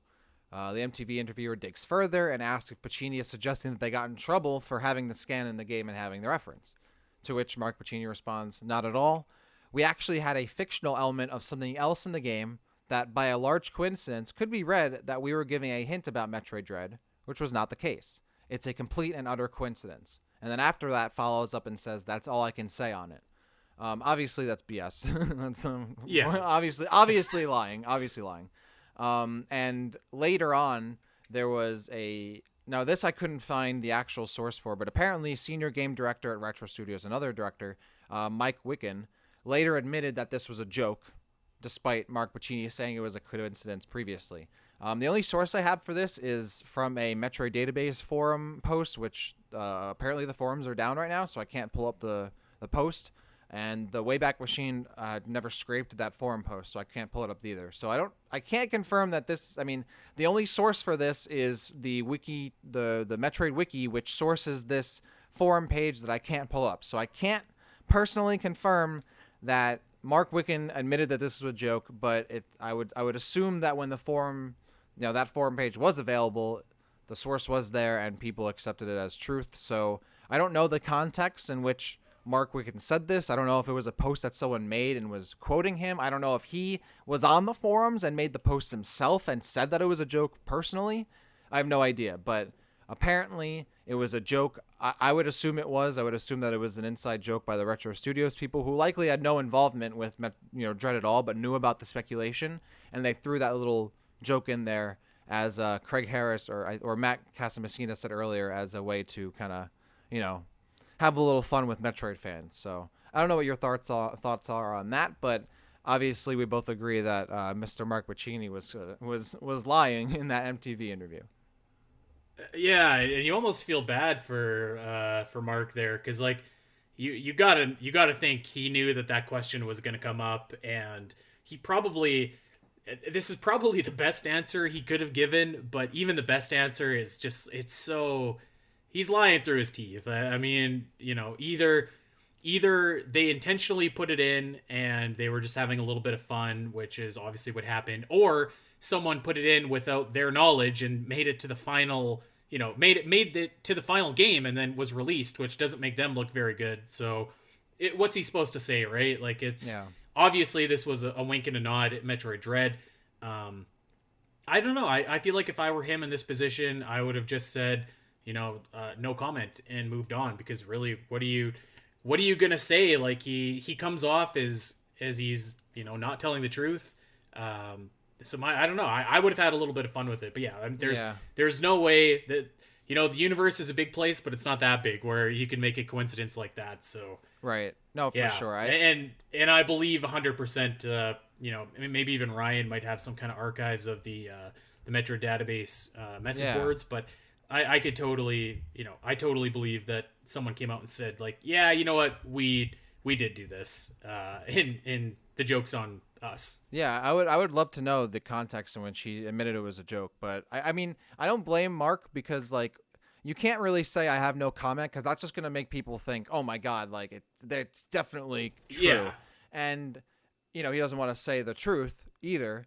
The MTV interviewer digs further and asks if Pacini is suggesting that they got in trouble for having the scan in the game and having the reference. To which Mark Pacini responds, not at all. We actually had a fictional element of something else in the game that, by a large coincidence, could be read that we were giving a hint about Metroid Dread, which was not the case. It's a complete and utter coincidence. And then after that follows up and says, that's all I can say on it. Obviously, that's BS. That's Yeah. obviously lying. Obviously lying. And later on, there was now this I couldn't find the actual source for, but apparently senior game director at Retro Studios, another director, Mike Wicken, later admitted that this was a joke, despite Mark Pacini saying it was a coincidence previously. The only source I have for this is from a Metroid Database forum post, which apparently the forums are down right now, so I can't pull up the post. And the Wayback Machine never scraped that forum post, so I can't pull it up either. So I can't confirm that this. I mean, the only source for this is the wiki, the Metroid wiki, which sources this forum page that I can't pull up. So I can't personally confirm that Mark Wicken admitted that this was a joke, but I would assume that when the forum, that forum page was available, the source was there and people accepted it as truth. So I don't know the context in which Mark Wicken said this. I don't know if it was a post that someone made and was quoting him. I don't know if he was on the forums and made the post himself and said that it was a joke personally. I have no idea, but apparently it was a joke. I would assume it was. I would assume that it was an inside joke by the Retro Studios people who likely had no involvement with Dread at all, but knew about the speculation, and they threw that little joke in there as Craig Harris or Matt Casamassina said earlier, as a way to kind of have a little fun with Metroid fans. So I don't know what your thoughts are on that, but obviously we both agree that Mr. Mark Bocchini was lying in that MTV interview. Yeah, and you almost feel bad for Mark there, because like you gotta think he knew that question was gonna come up, and this is probably the best answer he could have given, but even the best answer is just, he's lying through his teeth. I mean, either they intentionally put it in and they were just having a little bit of fun, which is obviously what happened, or someone put it in without their knowledge and made it to the final, made it to the final game and then was released, which doesn't make them look very good. So what's he supposed to say, right? Like, obviously this was a wink and a nod at Metroid Dread. I don't know. I feel like if I were him in this position, I would have just said, no comment and moved on, because really, what are you going to say? Like, he comes off as he's, not telling the truth. So I don't know. I would have had a little bit of fun with it, but there's no way that, the universe is a big place, but it's not that big where you can make a coincidence like that. So right. No, for sure. And I believe 100%, maybe even Ryan might have some kind of archives of the Metroid database, message boards, but I could totally, I totally believe that someone came out and said, like, yeah, you know what, we did do this, in the joke's on us. Yeah, I would love to know the context in which he admitted it was a joke, but I mean, I don't blame Mark, because like, you can't really say I have no comment, because that's just gonna make people think, oh my god, like it's definitely true. Yeah. And he doesn't want to say the truth either.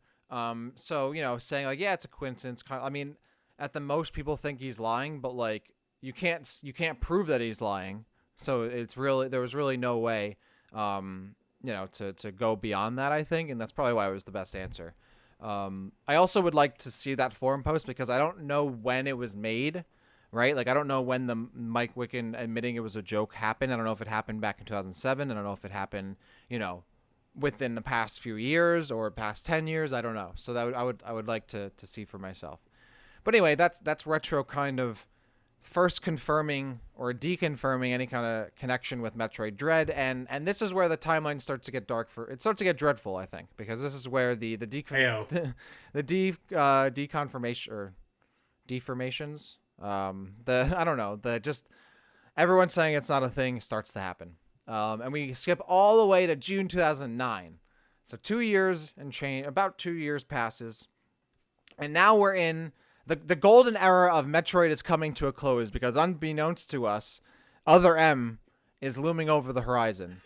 So saying like, yeah, it's a coincidence. I mean, at the most, people think he's lying, but like, you can't prove that he's lying. So there was really no way, to go beyond that, I think, and that's probably why it was the best answer. I also would like to see that forum post, because I don't know when it was made, right? Like, I don't know when the Mike Wicken admitting it was a joke happened. I don't know if it happened back in 2007. I don't know if it happened, within the past few years or past 10 years. I don't know. So that I would like to see for myself. But anyway, that's Retro kind of first confirming or deconfirming any kind of connection with Metroid Dread, and this is where the timeline starts to get it starts to get dreadful, I think, because this is where the deconfirmation or deformations, I don't know, just everyone saying it's not a thing starts to happen, and we skip all the way to June 2009. So 2 years and change, about 2 years passes, and now we're in the golden era of Metroid is coming to a close, because unbeknownst to us, Other M is looming over the horizon.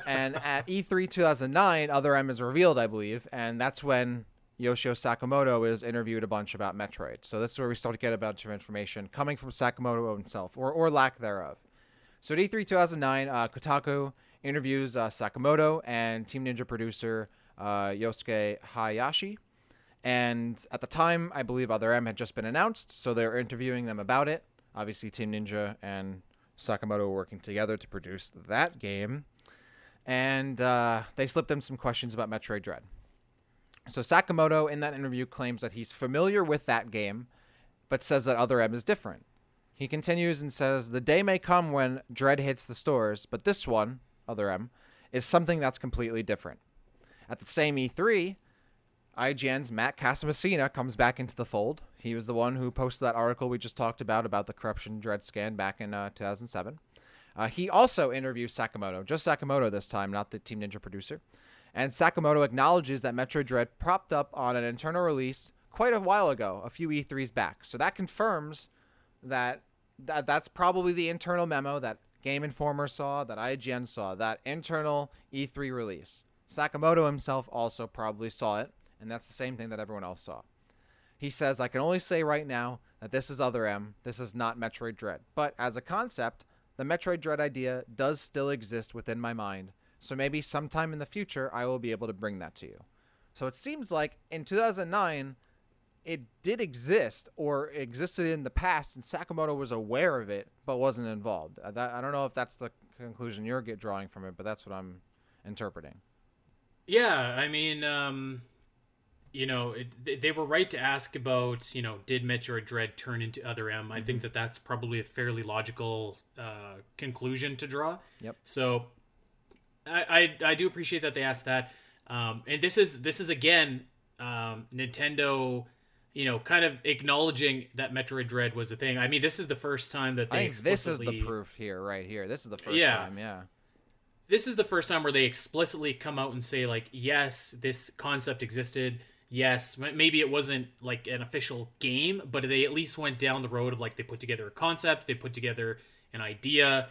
And at E3 2009, Other M is revealed, I believe, and that's when Yoshio Sakamoto is interviewed a bunch about Metroid. So this is where we start to get a bunch of information coming from Sakamoto himself, or lack thereof. So at E3 2009, Kotaku interviews Sakamoto and Team Ninja producer Yosuke Hayashi. And at the time, I believe Other M had just been announced, so they're interviewing them about it. Obviously, Team Ninja and Sakamoto were working together to produce that game. And they slipped them some questions about Metroid Dread. So Sakamoto, in that interview, claims that he's familiar with that game, but says that Other M is different. He continues and says, the day may come when Dread hits the stores, but this one, Other M, is something that's completely different. At the same E3, IGN's Matt Casamassina comes back into the fold. He was the one who posted that article we just talked about the corruption Dread scan back in 2007. He also interviews Sakamoto, just Sakamoto this time, not the Team Ninja producer. And Sakamoto acknowledges that Metroid Dread propped up on an internal release quite a while ago, a few E3s back. So that confirms that's probably the internal memo that Game Informer saw, that IGN saw, that internal E3 release. Sakamoto himself also probably saw it, and that's the same thing that everyone else saw. He says, I can only say right now that this is Other M, this is not Metroid Dread. But as a concept, the Metroid Dread idea does still exist within my mind, so maybe sometime in the future I will be able to bring that to you. So it seems like in 2009, it did exist or existed in the past, and Sakamoto was aware of it but wasn't involved. I don't know if that's the conclusion you're drawing from it, but that's what I'm interpreting. Yeah, I mean, they were right to ask about, did Metroid Dread turn into Other M? I think that that's probably a fairly logical conclusion to draw. Yep. So I do appreciate that they asked that. And this is again, Nintendo, kind of acknowledging that Metroid Dread was a thing. I mean, this is the first time that they I think this is explicitly. the proof here, right here. This is the first Yeah. time, yeah. This is the first time where they explicitly come out and say, like, yes, this concept existed. Yes, maybe it wasn't like an official game, but they at least went down the road of, like, they put together a concept, they put together an idea.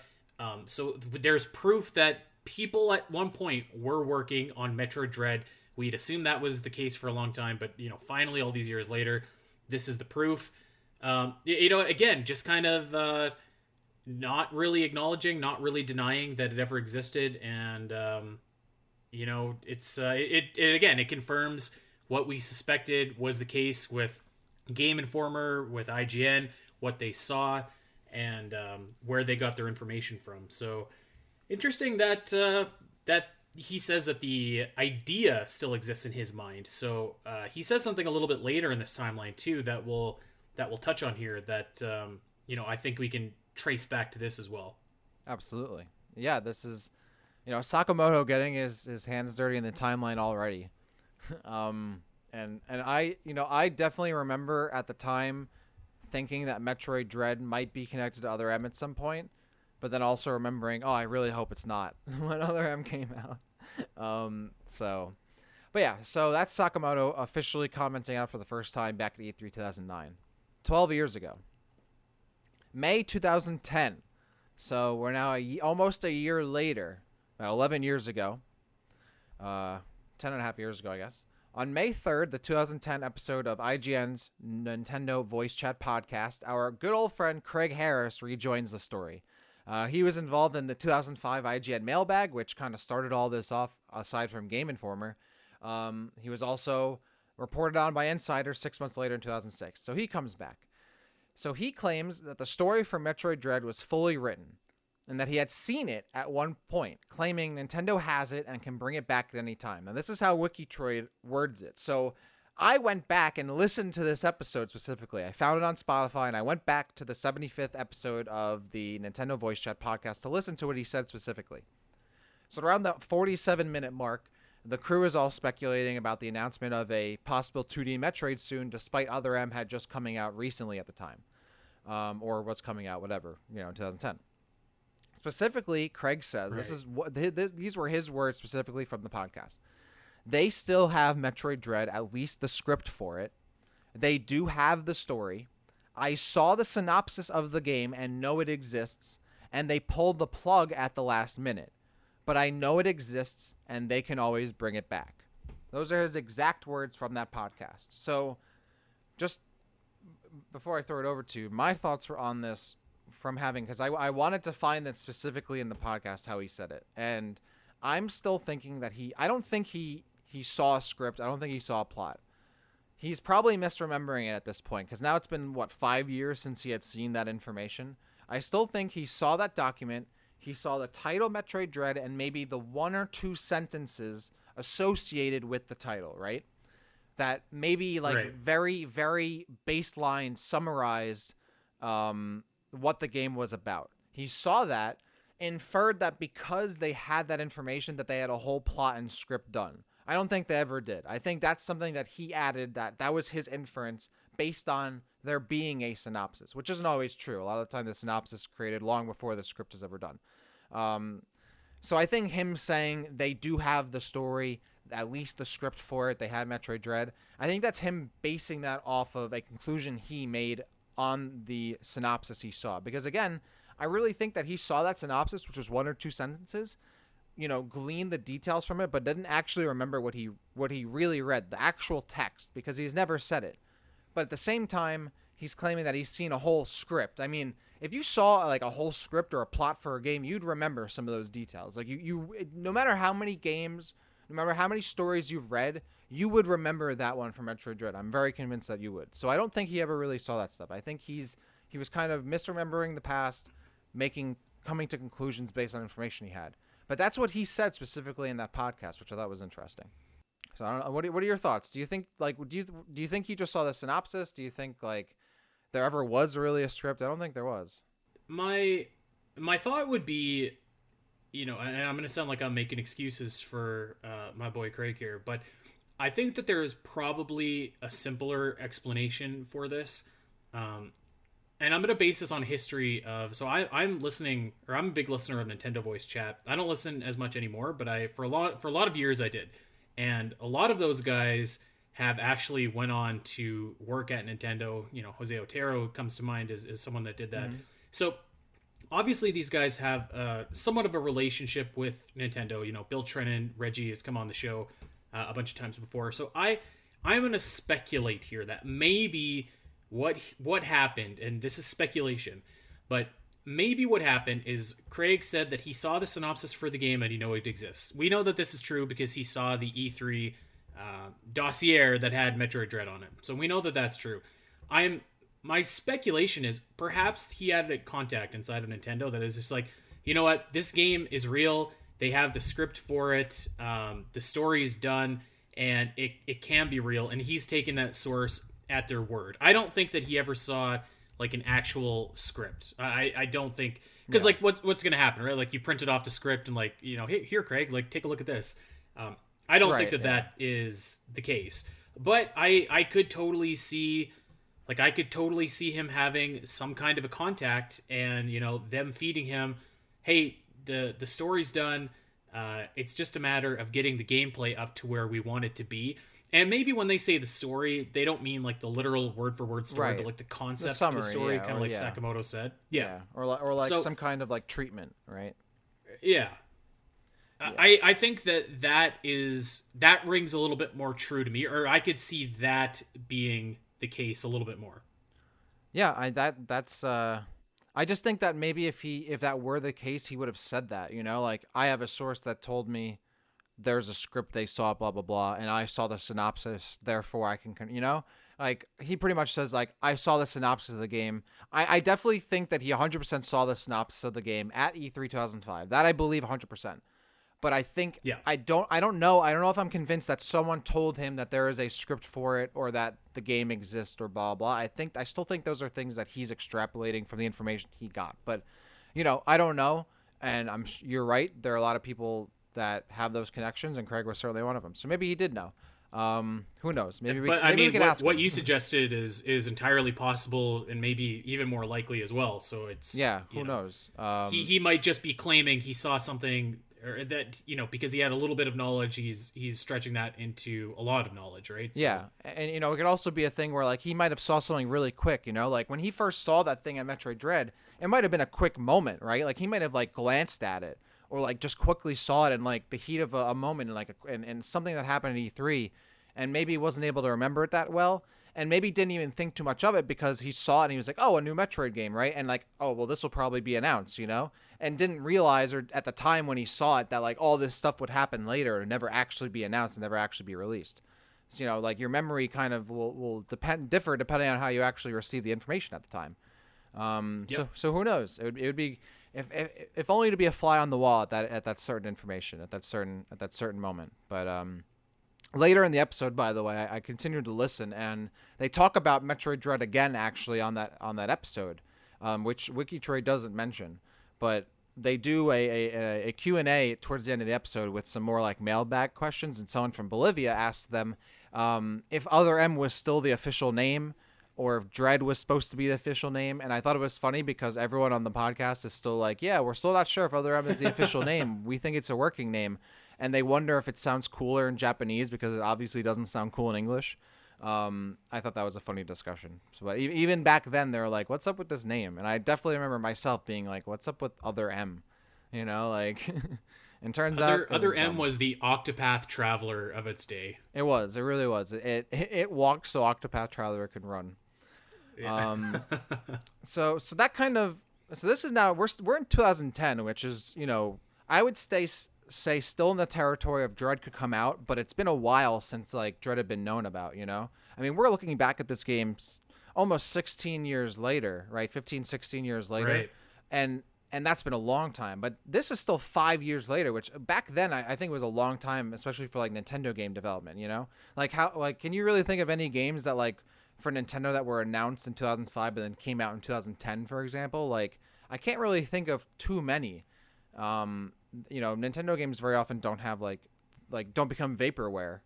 So there's proof that people at one point were working on Metroid Dread. We'd assumed that was the case for a long time, but finally, all these years later, this is the proof. Again, just kind of not really acknowledging, not really denying that it ever existed, and it confirms what we suspected was the case with Game Informer, with IGN, what they saw, and where they got their information from. So interesting that that he says that the idea still exists in his mind. So he says something a little bit later in this timeline too that we'll touch on here. That I think we can trace back to this as well. Absolutely. Yeah, this is, Sakamoto getting his hands dirty in the timeline already. And I definitely remember at the time thinking that Metroid Dread might be connected to Other M at some point, but then also remembering, I really hope it's not when Other M came out. But yeah, so that's Sakamoto officially commenting out for the first time back at E3 2009, 12 years ago. May 2010. So we're now almost a year later, about 11 years ago, 10 and a half years ago, I guess. On May 3rd, the 2010 episode of IGN's Nintendo Voice Chat podcast, our good old friend Craig Harris rejoins the story. He was involved in the 2005 IGN mailbag, which kind of started all this off, aside from Game Informer. He was also reported on by Insider 6 months later in 2006, so he comes back. So he claims that the story for Metroid Dread was fully written, and that he had seen it at one point, claiming Nintendo has it and can bring it back at any time. Now, this is how Wikitroid words it. So I went back and listened to this episode specifically. I found it on Spotify, and I went back to the 75th episode of the Nintendo Voice Chat podcast to listen to what he said specifically. So around the 47-minute mark, the crew is all speculating about the announcement of a possible 2D Metroid soon, despite Other M had just coming out recently at the time. Or was coming out, whatever, in 2010. Specifically, Craig says, Right. These were his words specifically from the podcast. They still have Metroid Dread, at least the script for it. They do have the story. I saw the synopsis of the game and know it exists, and they pulled the plug at the last minute. But I know it exists, and they can always bring it back. Those are his exact words from that podcast. So, just before I throw it over to you, my thoughts were on this from having, because I wanted to find that specifically in the podcast how he said it. And I'm still thinking that I don't think he saw a script. I don't think he saw a plot. He's probably misremembering it at this point, because now it's been, 5 years since he had seen that information. I still think he saw that document. He saw the title Metroid Dread and maybe the one or two sentences associated with the title, right? That maybe Right. very, very baseline summarize what the game was about. He saw that, inferred that because they had that information that they had a whole plot and script done. I don't think they ever did. I think that's something that he added, that was his inference based on there being a synopsis, which isn't always true. A lot of the time the synopsis is created long before the script is ever done. So I think him saying they do have the story, at least the script for it, they had Metroid Dread, I think that's him basing that off of a conclusion he made on the synopsis he saw. Because again, I really think that he saw that synopsis, which was one or two sentences, glean the details from it, but didn't actually remember what he really read, the actual text, because he's never said it. But at the same time, he's claiming that he's seen a whole script. I mean, if you saw like a whole script or a plot for a game, you'd remember some of those details. Like no matter how many games, no matter how many stories you've read, you would remember that one from Metroid Dread. I'm very convinced that you would. So I don't think he ever really saw that stuff. I think he was kind of misremembering the past, coming to conclusions based on information he had. But that's what he said specifically in that podcast, which I thought was interesting. So I don't know. What are your thoughts? Do you think do you think he just saw the synopsis? Do you think like there ever was really a script? I don't think there was. My thought would be, and I'm going to sound like I'm making excuses for my boy Craig here, but I think that there is probably a simpler explanation for this. And I'm going to base this on history of, so I'm listening, or I'm a big listener of Nintendo Voice Chat. I don't listen as much anymore, but for a lot of years I did. And a lot of those guys have actually went on to work at Nintendo. Jose Otero comes to mind as someone that did that. Mm-hmm. So obviously these guys have somewhat of a relationship with Nintendo. Bill Trennan, Reggie has come on the show a bunch of times before. So I'm going to speculate here that maybe what happened, and this is speculation, but maybe what happened is Craig said that he saw the synopsis for the game and it exists. We know that this is true because he saw the E3 dossier that had Metroid Dread on it. So we know that that's true. My speculation is perhaps he had a contact inside of Nintendo that is just like, you know what, this game is real. They have the script for it. The story is done, and it can be real. And he's taken that source at their word. I don't think that he ever saw like an actual script. I don't think, because like what's going to happen, right? Like you printed off the script and like, hey, here, Craig, like take a look at this. I don't think that is the case, but I could totally see him having some kind of a contact and, them feeding him, hey, the story's done. It's just a matter of getting the gameplay up to where we want it to be. And maybe when they say the story, they don't mean like the literal word for word story, but like the concept of the story, kind of like Sakamoto said. Yeah. Or like some kind of like treatment, right? Yeah. I think that rings a little bit more true to me, or I could see that being the case a little bit more. Yeah, I just think that maybe if that were the case, he would have said that, like I have a source that told me there's a script they saw, blah, blah, blah, and I saw the synopsis, therefore I can, like he pretty much says like, I saw the synopsis of the game. I definitely think that he 100% saw the synopsis of the game at E3 2005. That I believe 100%. But I think, I don't know if I'm convinced that someone told him that there is a script for it or that the game exists or blah, blah. I still think those are things that he's extrapolating from the information he got. But, I don't know. And you're right. There are a lot of people that have those connections, and Craig was certainly one of them. So maybe he did know. Who knows? Maybe we can ask him. What you suggested is entirely possible and maybe even more likely as well. So it's who knows? He might just be claiming he saw something, or that because he had a little bit of knowledge, he's stretching that into a lot of knowledge, right? So, yeah, and it could also be a thing where like he might have saw something really quick. Like when he first saw that thing at Metroid Dread, it might have been a quick moment, right? Like he might have like glanced at it. Or like just quickly saw it in like the heat of a moment, and like and something that happened at E3, and maybe wasn't able to remember it that well, and maybe didn't even think too much of it because he saw it and he was like, oh, a new Metroid game, right? And like, oh well, this will probably be announced, and didn't realize, or at the time when he saw it, that like all this stuff would happen later and never actually be announced and never actually be released. So like your memory kind of will differ depending on how you actually receive the information at the time. So who knows? It would be. If only to be a fly on the wall at that certain information at that certain moment. But later in the episode, by the way, I continued to listen, and they talk about Metroid Dread again actually on that episode, which WikiTroid doesn't mention, but they do a Q&A towards the end of the episode with some more like mailbag questions, and someone from Bolivia asked them if Other M was still the official name, or if Dread was supposed to be the official name. And I thought it was funny because everyone on the podcast is still like, yeah, we're still not sure if Other M is the official name. We think it's a working name. And they wonder if it sounds cooler in Japanese because it obviously doesn't sound cool in English. I thought that was a funny discussion. So, but even back then, they were like, what's up with this name? And I definitely remember myself being like, what's up with Other M? Like, And turns out Other M was the Octopath Traveler of its day. it was. It really was. It walked so Octopath Traveler could run. Yeah. So that kind of this is now we're in 2010, which is I would say still in the territory of Dread could come out, but it's been a while since like Dread had been known about. I mean, we're looking back at this game almost 16 years later, right? 15, 16 years later, Right. and that's been a long time. But this is still 5 years later, which back then I think was a long time, especially for like Nintendo game development. Like can you really think of any games that like for Nintendo that were announced in 2005 but then came out in 2010, for example? Like I can't really think of too many. Nintendo games very often don't have like don't become vaporware.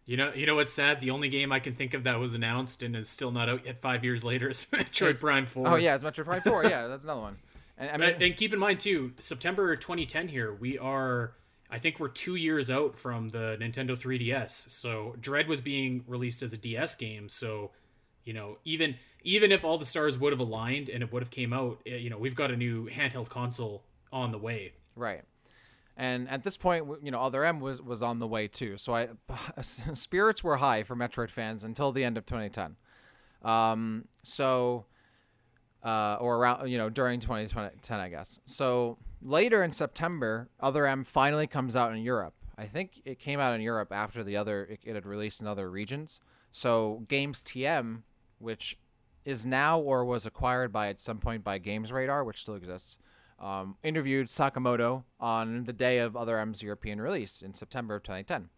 You know what's sad? The only game I can think of that was announced and is still not out yet 5 years later is Metroid Prime 4. Oh yeah, it's Metroid Prime 4. Yeah, that's another one. And and keep in mind too, September 2010 here, I think we're 2 years out from the Nintendo 3DS. So Dread was being released as a DS game. So, even if all the stars would have aligned and it would have came out, we've got a new handheld console on the way. Right. And at this point, Other M was on the way too. So spirits were high for Metroid fans until the end of 2010. Or around, during 2010, I guess. So later in September, Other M finally comes out in Europe. I think it came out in Europe after it had released in other regions. So Games TM, which is now or was acquired at some point by Games Radar, which still exists, interviewed Sakamoto on the day of Other M's European release in September of 2010.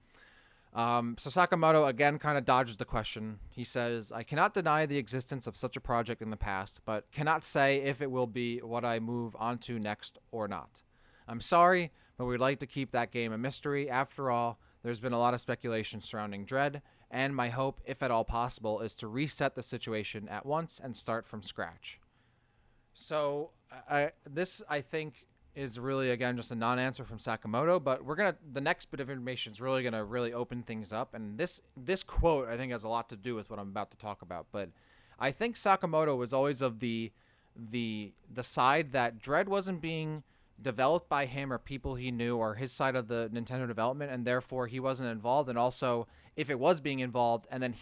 So Sakamoto again kind of dodges the question. He says, "I cannot deny the existence of such a project in the past, but cannot say if it will be what I move on to next or not. I'm sorry, but we'd like to keep that game a mystery. After all, there's been a lot of speculation surrounding Dread, and my hope, if at all possible, is to reset the situation at once and start from scratch." So this, I think, is really, again, just a non-answer from Sakamoto, but the next bit of information is really going to really open things up. And this quote, I think, has a lot to do with what I'm about to talk about. But I think Sakamoto was always of the side that Dread wasn't being developed by him or people he knew or his side of the Nintendo development, and therefore he wasn't involved. And also, if it was being involved and then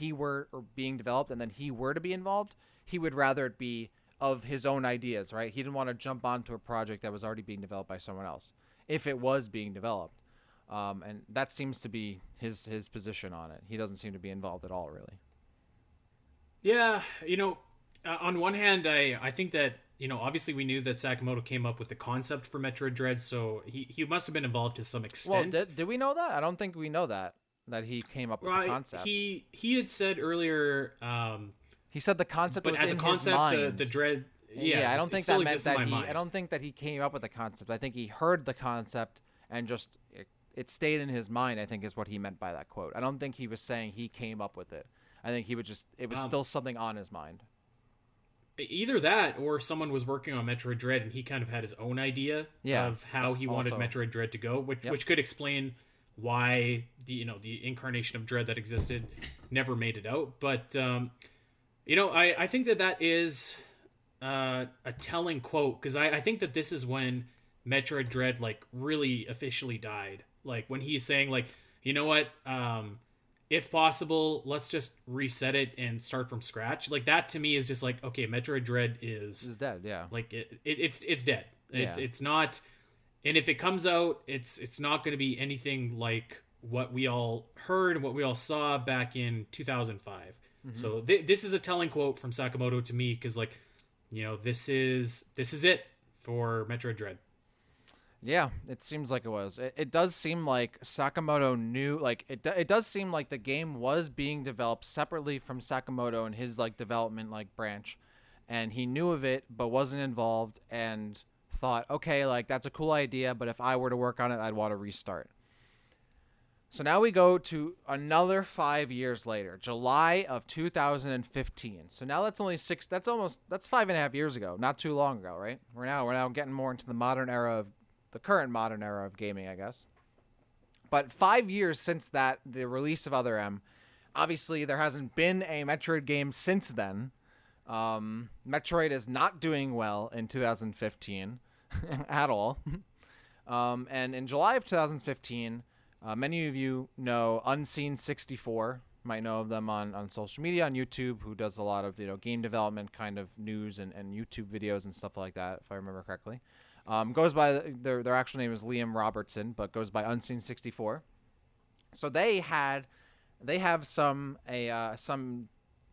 being developed and then he were to be involved, he would rather it be of his own ideas, right? He didn't want to jump onto a project that was already being developed by someone else if it was being developed. And that seems to be his position on it. He doesn't seem to be involved at all, really. Yeah, on one hand, I think that, obviously we knew that Sakamoto came up with the concept for Metroid Dread, so he must have been involved to some extent. Well, did we know that? I don't think we know that he came up with the concept. He had said earlier... he said the concept was in his mind. The Dread... Yeah, I don't think that meant that I don't think that he came up with the concept. I think he heard the concept and just... It stayed in his mind, I think, is what he meant by that quote. I don't think he was saying he came up with it. I think he would just... It was still something on his mind. Either that, or someone was working on Metroid Dread and he kind of had his own idea of how he wanted Metroid Dread to go, which could explain why the incarnation of Dread that existed never made it out. But I think that is a telling quote, because I think that this is when Metroid Dread like really officially died. Like when he's saying like, you know what, if possible, let's just reset it and start from scratch. Like that to me is just like, okay, Metroid Dread is dead. Yeah, like it's dead. Yeah. It's not, and if it comes out, it's not going to be anything like what we all heard and what we all saw back in 2005. Mm-hmm. So this is a telling quote from Sakamoto to me, because like, this is it for Metroid Dread. Yeah, it seems like it was. It does seem like Sakamoto knew, like it does seem like the game was being developed separately from Sakamoto and his like development like branch, and he knew of it but wasn't involved and thought, okay, like that's a cool idea, but if I were to work on it, I'd want to restart. So now we go to another 5 years later, July of 2015. So now that's only that's 5.5 years ago, not too long ago, right? We're now getting more into the current modern era of gaming, I guess. But 5 years since the release of Other M, obviously there hasn't been a Metroid game since then. Metroid is not doing well in 2015 at all. And in July of 2015, many of you know Unseen64. Might know of them on social media, on YouTube, who does a lot of game development kind of news and YouTube videos and stuff like that, if I remember correctly. Goes by their actual name is Liam Robertson, but goes by Unseen64. So they have some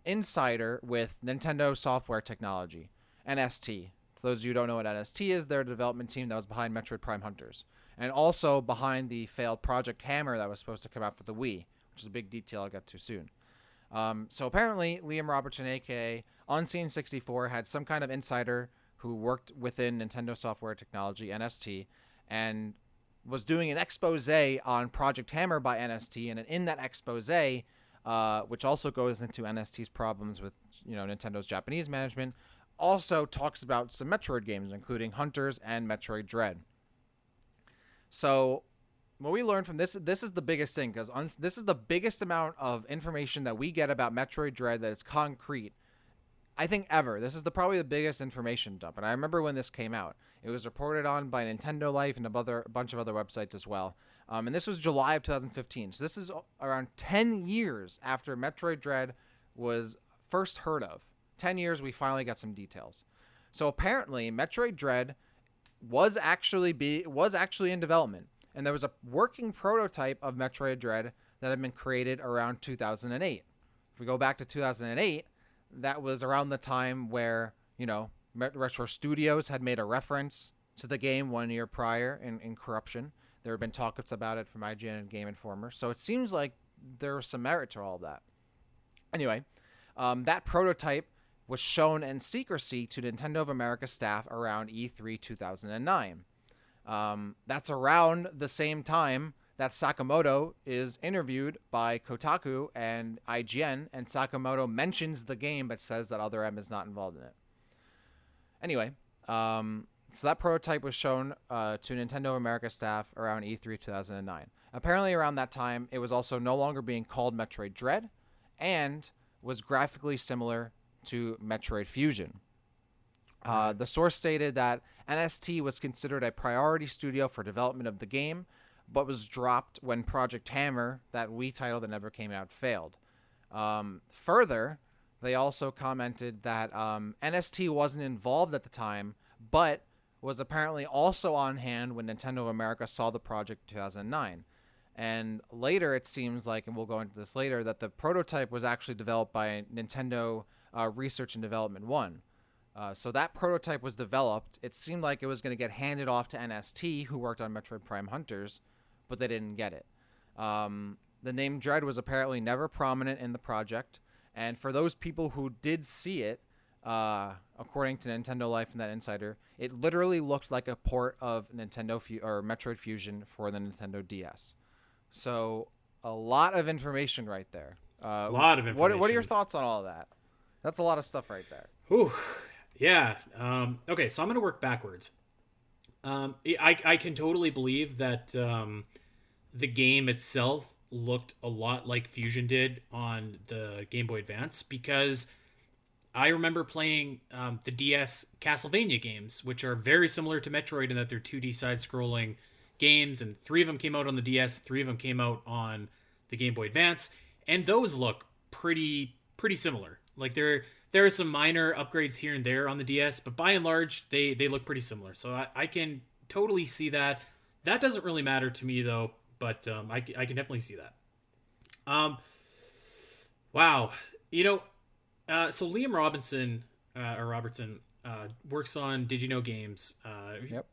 insider with Nintendo Software Technology, NST. For those of you who don't know what NST is, they're a development team that was behind Metroid Prime Hunters, and also behind the failed Project Hammer that was supposed to come out for the Wii, which is a big detail I'll get to soon. So apparently, Liam Robertson, aka Unseen64, had some kind of insider who worked within Nintendo Software Technology, NST, and was doing an expose on Project Hammer by NST, and in that expose, which also goes into NST's problems with Nintendo's Japanese management, also talks about some Metroid games, including Hunters and Metroid Dread. So what we learned from this is the biggest thing, because this is the biggest amount of information that we get about Metroid Dread that is concrete, I think, ever. This is probably the biggest information dump. And I remember when this came out. It was reported on by Nintendo Life and a bunch of other websites as well. And this was July of 2015. So this is around 10 years after Metroid Dread was first heard of. 10 years, we finally got some details. So apparently, Metroid Dread was actually in development. And there was a working prototype of Metroid Dread that had been created around 2008. If we go back to 2008, that was around the time where, Retro Studios had made a reference to the game 1 year prior in Corruption. There have been talks about it from IGN and Game Informer. So it seems like there was some merit to all of that. Anyway, that prototype was shown in secrecy to Nintendo of America staff around E3 2009. That's around the same time that Sakamoto is interviewed by Kotaku and IGN, and Sakamoto mentions the game but says that Other M is not involved in it. Anyway, so that prototype was shown to Nintendo of America staff around E3 2009. Apparently around that time, it was also no longer being called Metroid Dread and was graphically similar to Metroid Fusion. The source stated that NST was considered a priority studio for development of the game, but was dropped when Project Hammer, that Wii title that never came out, failed. Further, they also commented that NST wasn't involved at the time, but was apparently also on hand when Nintendo of America saw the project in 2009. And later, it seems like, and we'll go into this later, that the prototype was actually developed by Nintendo Research and Development 1. So that prototype was developed. It seemed like it was going to get handed off to NST, who worked on Metroid Prime Hunters, but they didn't get it. The name Dread was apparently never prominent in the project, and for those people who did see it, according to Nintendo Life and that insider, it literally looked like a port of Metroid Fusion for the Nintendo DS. So a lot of information right there. A lot of information. What are your thoughts on all of that? That's a lot of stuff right there. Whew. Yeah. Okay, so I'm going to work backwards. I can totally believe that the game itself looked a lot like Fusion did on the Game Boy Advance, because I remember playing the DS Castlevania games, which are very similar to Metroid in that they're 2D side-scrolling games, and 3 of them came out on the DS, 3 of them came out on the Game Boy Advance, and those look pretty similar. Like there are some minor upgrades here and there on the DS, but by and large, they look pretty similar. So I can totally see that. That doesn't really matter to me though, but I can definitely see that. Wow, so Liam Robertson works on Did You Know Games. Yep.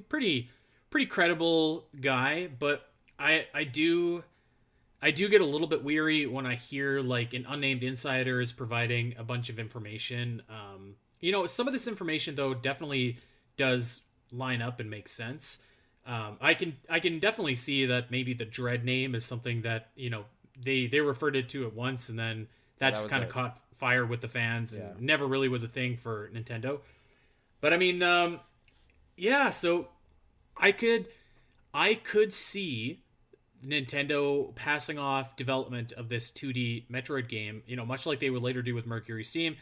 Pretty credible guy, but I do get a little bit weary when I hear like an unnamed insider is providing a bunch of information. Some of this information though definitely does line up and make sense. I can definitely see that maybe the Dread name is something that they referred it to at once, and then that just kind of caught fire with the fans and never really was a thing for Nintendo. But I mean, so I could see Nintendo passing off development of this 2D Metroid game, much like they would later do with Mercury Steam.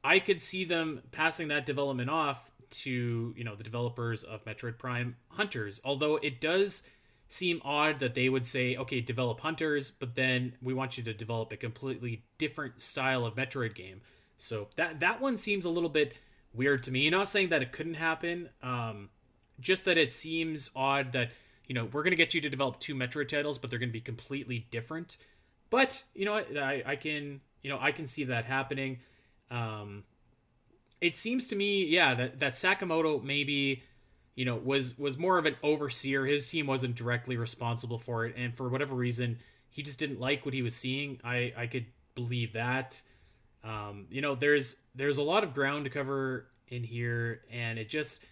I could see them passing that development off to, the developers of Metroid Prime Hunters. Although it does seem odd that they would say, okay, develop Hunters, but then we want you to develop a completely different style of Metroid game. So that one seems a little bit weird to me. Not saying that it couldn't happen, just that it seems odd that, we're going to get you to develop two Metroid titles, but they're going to be completely different. But, I can, I can see that happening. It seems to me, yeah, that Sakamoto maybe, was more of an overseer. His team wasn't directly responsible for it, and for whatever reason, he just didn't like what he was seeing. I could believe that. There's a lot of ground to cover in here, and it just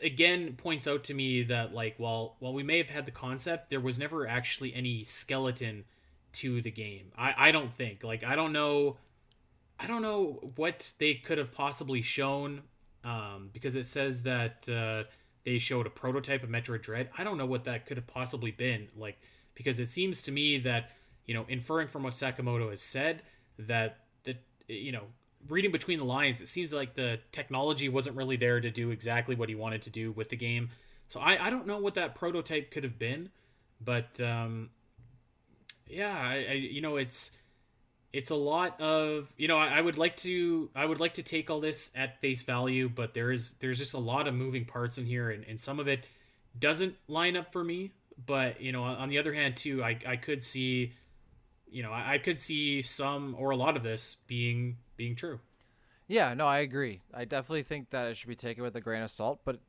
again points out to me that, like, while we may have had the concept, there was never actually any skeleton to the game. I don't think, like, I don't know what they could have possibly shown, because it says that they showed a prototype of Metroid Dread. I don't know what that could have possibly been, like, because it seems to me that, inferring from what Sakamoto has said, that reading between the lines, it seems like the technology wasn't really there to do exactly what he wanted to do with the game. So I don't know what that prototype could have been, but yeah, it's a lot of, I would like to take all this at face value, but there's just a lot of moving parts in here, and some of it doesn't line up for me. But on the other hand too, I could see, I could see some or a lot of this being true. Yeah, no, I agree. I definitely think that it should be taken with a grain of salt. But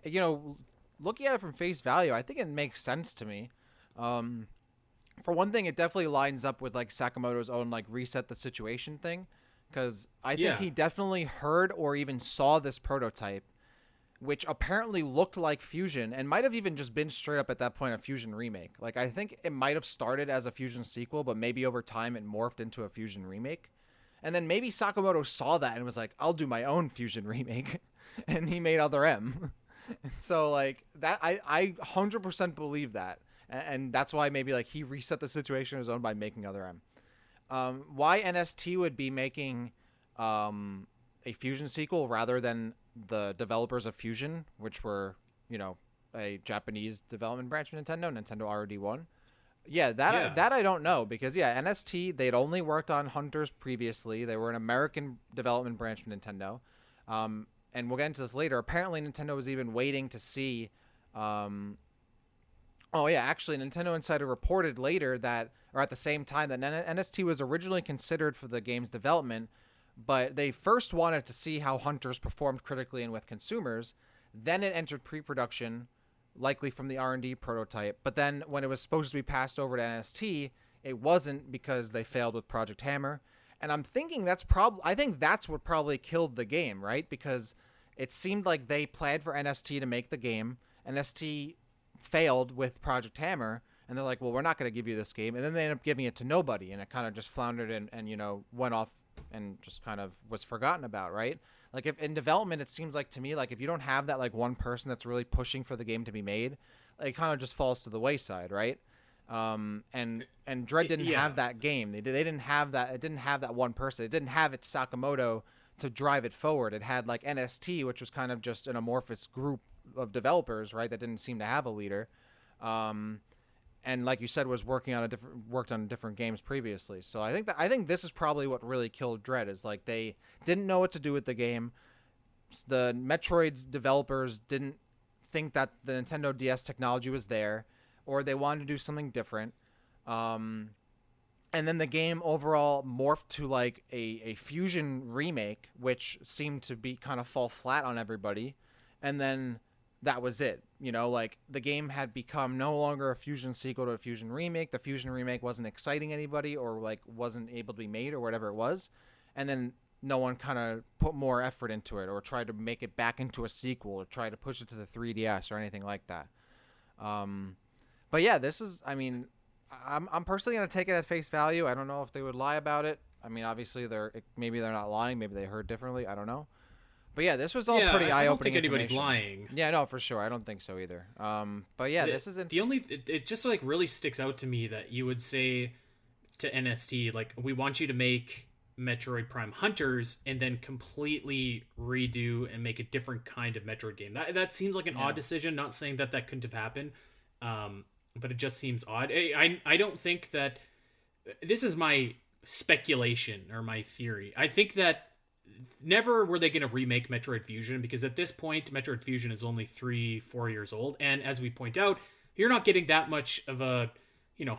looking at it from face value, I think it makes sense to me. For one thing, it definitely lines up with, like, Sakamoto's own, like, reset the situation thing, because I think he definitely heard or even saw this prototype, which apparently looked like Fusion, and might have even just been straight up at that point a Fusion remake. Like, I think it might have started as a Fusion sequel, but maybe over time it morphed into a Fusion remake. And then maybe Sakamoto saw that and was like, I'll do my own Fusion remake. And he made Other M. So, like, that, I 100% believe that. And that's why maybe, like, he reset the situation on his own by making Other M. Why NST would be making a Fusion sequel rather than the developers of Fusion, which were, a Japanese development branch of Nintendo RD1. Yeah, that I don't know, because NST, they'd only worked on Hunters previously. They were an American development branch of Nintendo. And we'll get into this later. Apparently Nintendo was even waiting to see actually, Nintendo Insider reported later that, or at the same time, that NST was originally considered for the game's development, but they first wanted to see how Hunters performed critically and with consumers. Then it entered pre-production, likely from the R&D prototype. But then when it was supposed to be passed over to NST, it wasn't, because they failed with Project Hammer. And I'm thinking I think that's what probably killed the game, right? Because it seemed like they planned for NST to make the game. NST failed with Project Hammer, and they're like, well, we're not going to give you this game. And then they end up giving it to nobody, and it kind of just floundered and went off and just kind of was forgotten about, right? Like, if in development, it seems like to me, like, if you don't have that, like, one person that's really pushing for the game to be made, it kind of just falls to the wayside, right? And Dread didn't have that game. They didn't have that. It didn't have that one person. It didn't have its Sakamoto to drive it forward. It had, like, NST, which was kind of just an amorphous group of developers, right? That didn't seem to have a leader. And like you said, worked on different games previously. So I think this is probably what really killed Dread, is, like, they didn't know what to do with the game. The Metroid's developers didn't think that the Nintendo DS technology was there, or they wanted to do something different. And then the game overall morphed to, like, a Fusion remake, which seemed to be kind of fall flat on everybody. And then that was it. Like, the game had become no longer a Fusion sequel to a Fusion remake. The Fusion remake wasn't exciting anybody, or, like, wasn't able to be made, or whatever it was. And then no one kind of put more effort into it, or tried to make it back into a sequel, or try to push it to the 3DS or anything like that. But yeah, this is, I mean, I'm personally going to take it at face value. I don't know if they would lie about it. I mean, obviously maybe they're not lying. Maybe they heard differently. I don't know. But yeah, this was all pretty eye-opening. I don't think anybody's lying. Yeah, no, for sure. I don't think so either. But yeah, this isn't. It just, like, really sticks out to me that you would say to NST, like, we want you to make Metroid Prime Hunters and then completely redo and make a different kind of Metroid game. That seems like an odd decision. Not saying that that couldn't have happened, but it just seems odd. I don't think that this is my speculation or my theory. I think that never were they going to remake Metroid Fusion, because at this point Metroid Fusion is only 3-4 years old, and as we point out, you're not getting that much of a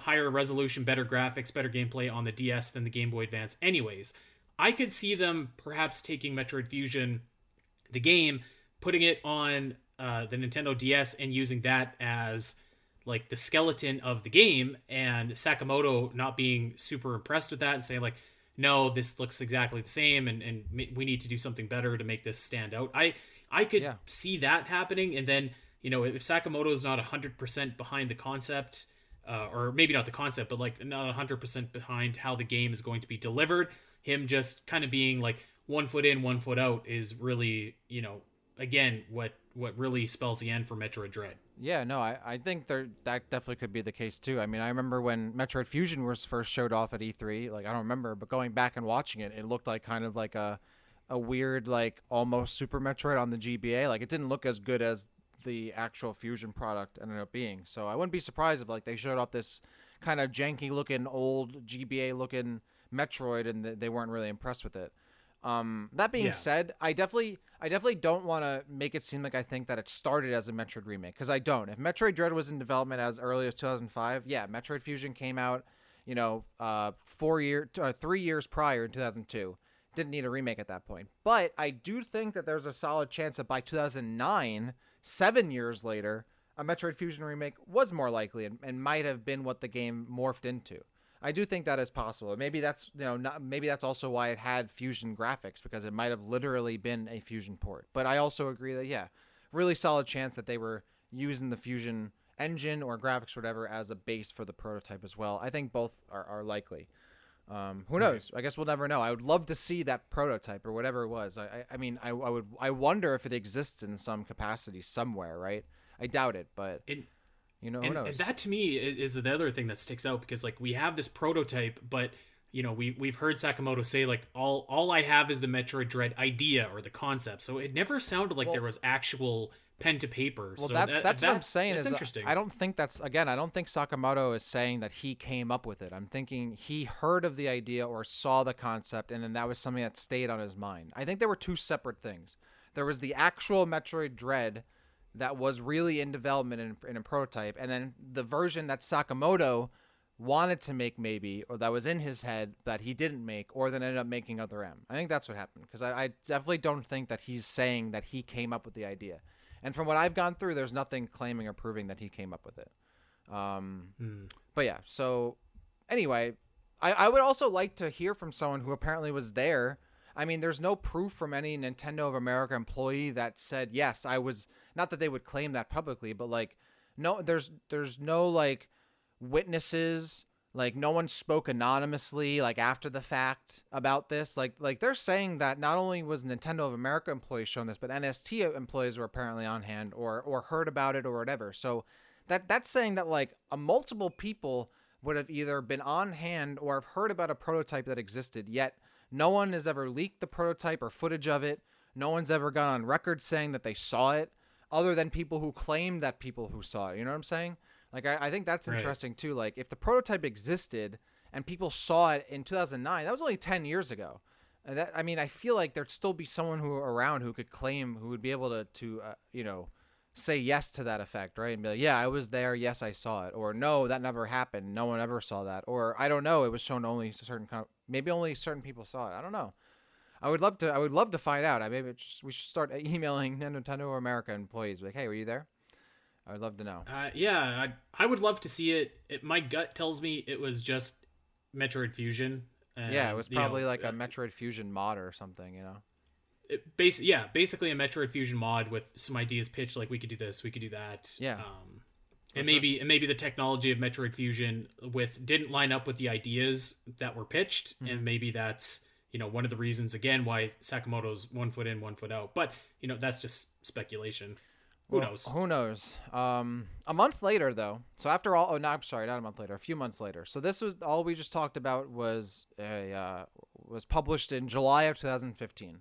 higher resolution, better graphics, better gameplay on the DS than the Game Boy Advance anyways. I could see them perhaps taking Metroid Fusion, the game, putting it on the Nintendo DS and using that as like the skeleton of the game, and Sakamoto not being super impressed with that and saying like, no, this looks exactly the same, and we need to do something better to make this stand out. I could see that happening, and then if Sakamoto is not 100% behind the concept, or maybe not the concept, but like not 100% behind how the game is going to be delivered, him just kind of being like 1 foot in, 1 foot out is really, again, what really spells the end for Metroid Dread. Yeah, no, I think that definitely could be the case too. I mean, I remember when Metroid Fusion was first showed off at E3, like I don't remember, but going back and watching it, it looked like kind of like a weird, like almost Super Metroid on the GBA. Like it didn't look as good as the actual Fusion product ended up being. So I wouldn't be surprised if like they showed off this kind of janky looking old GBA looking Metroid and they weren't really impressed with it. That being said, I definitely don't want to make it seem like I think that it started as a Metroid remake, because I don't. If Metroid Dread was in development as early as 2005, yeah, Metroid Fusion came out, 3 years prior in 2002. Didn't need a remake at that point. But I do think that there's a solid chance that by 2009, 7 years later, a Metroid Fusion remake was more likely and might have been what the game morphed into. I do think that is possible. Maybe that's maybe that's also why it had Fusion graphics, because it might have literally been a Fusion port. But I also agree that really solid chance that they were using the Fusion engine or graphics or whatever as a base for the prototype as well. I think both are likely. Who knows? I guess we'll never know. I would love to see that prototype or whatever it was. I wonder if it exists in some capacity somewhere, right? I doubt it, but who knows? And that to me is the other thing that sticks out, because like we have this prototype, but we've heard Sakamoto say like all I have is the Metroid Dread idea or the concept. So it never sounded like there was actual pen to paper. Well, so that's what I'm saying. That's is interesting. I don't think I don't think Sakamoto is saying that he came up with it. I'm thinking he heard of the idea or saw the concept, and then that was something that stayed on his mind. I think there were two separate things. There was the actual Metroid Dread that was really in development in a prototype, and then the version that Sakamoto wanted to make maybe, or that was in his head that he didn't make, or then ended up making Other M. I think that's what happened, because I definitely don't think that he's saying that he came up with the idea. And from what I've gone through, there's nothing claiming or proving that he came up with it. But yeah, so anyway, I would also like to hear from someone who apparently was there. I mean, there's no proof from any Nintendo of America employee that said, yes, I was, not that they would claim that publicly, but like, no, there's no like witnesses, like no one spoke anonymously, like after the fact about this. Like they're saying that not only was Nintendo of America employees shown this, but NST employees were apparently on hand or heard about it or whatever. So that's saying that like multiple people would have either been on hand or have heard about a prototype that existed, yet no one has ever leaked the prototype or footage of it. No one's ever gone on record saying that they saw it, other than people who claim that people who saw it. You know what I'm saying? Like, I think that's interesting too. Like, if the prototype existed and people saw it in 2009, that was only 10 years ago. And that, I mean, I feel like there'd still be someone who around who could claim, who would be able to say yes to that effect, right? And be like, yeah, I was there. Yes, I saw it. Or no, that never happened. No one ever saw that. Or I don't know. It was shown to only maybe only certain people saw it. I don't know. I would love to find out. We should start emailing Nintendo America employees. Like, hey, were you there? I would love to know. I would love to see it. My gut tells me it was just Metroid Fusion. And, it was probably like a Metroid Fusion mod or something, basically a Metroid Fusion mod with some ideas pitched, like we could do this, we could do that. Yeah. Maybe the technology of Metroid Fusion didn't line up with the ideas that were pitched, and maybe that's one of the reasons again why Sakamoto's 1 foot in, 1 foot out. But that's just speculation. Who Well, knows? who knows? A month later, though. So after all, oh no, I'm sorry, not a month later. A few months later. So this was all we just talked about was published in July of 2015.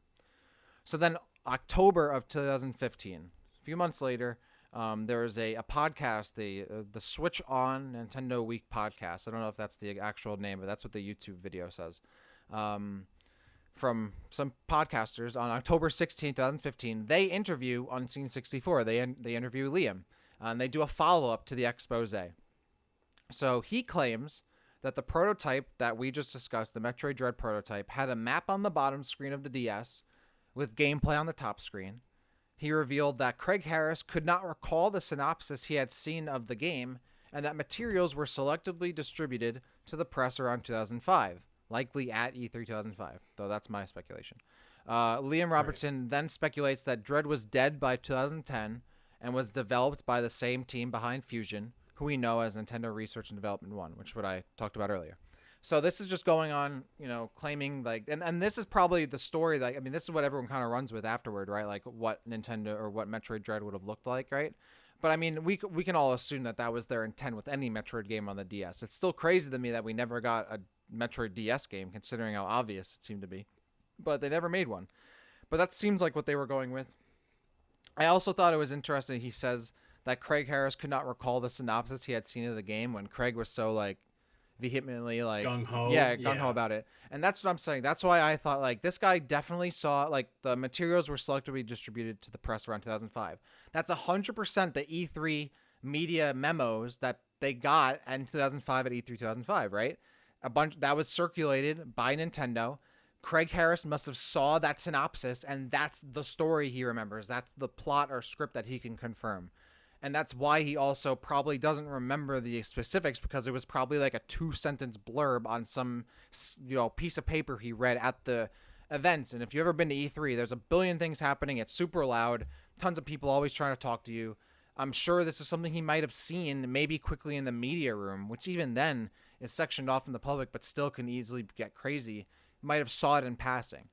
So then October of 2015, a few months later, there was a podcast, the Switch On Nintendo Week podcast. I don't know if that's the actual name, but that's what the YouTube video says. From some podcasters on October 16th, 2015. They interview Unseen 64. They interview Liam, and they do a follow-up to the expose. So he claims that the prototype that we just discussed, the Metroid Dread prototype, had a map on the bottom screen of the DS with gameplay on the top screen. He revealed that Craig Harris could not recall the synopsis he had seen of the game, and that materials were selectively distributed to the press around 2005. Likely at E3 2005, though that's my speculation. Liam Robertson then speculates that Dread was dead by 2010 and was developed by the same team behind Fusion, who we know as Nintendo Research and Development 1, which is what I talked about earlier. So this is just going on, claiming like, and this is probably the story that, I mean, this is what everyone kind of runs with afterward, right? Like what Nintendo or what Metroid Dread would have looked like, right? But I mean, we can all assume that was their intent with any Metroid game on the DS. It's still crazy to me that we never got a Metroid DS game, considering how obvious it seemed to be. But they never made one. But that seems like what they were going with. I also thought it was interesting. He says that Craig Harris could not recall the synopsis he had seen of the game when Craig was so like vehemently like Gung-ho. gung-ho about it. And that's what I'm saying. That's why I thought like this guy definitely saw like the materials were selectively distributed to the press around 2005. That's 100% the E3 media memos that they got in 2005 at E3 2005, right? A bunch that was circulated by Nintendo. Craig Harris must have saw that synopsis, and that's the story he remembers. That's the plot or script that he can confirm. And that's why he also probably doesn't remember the specifics, because it was probably like a 2-sentence blurb on some, piece of paper he read at the event. And if you've ever been to E3, there's a billion things happening. It's super loud. Tons of people always trying to talk to you. I'm sure this is something he might have seen maybe quickly in the media room, which even then is sectioned off from the public, but still can easily get crazy. Might have saw it in passing.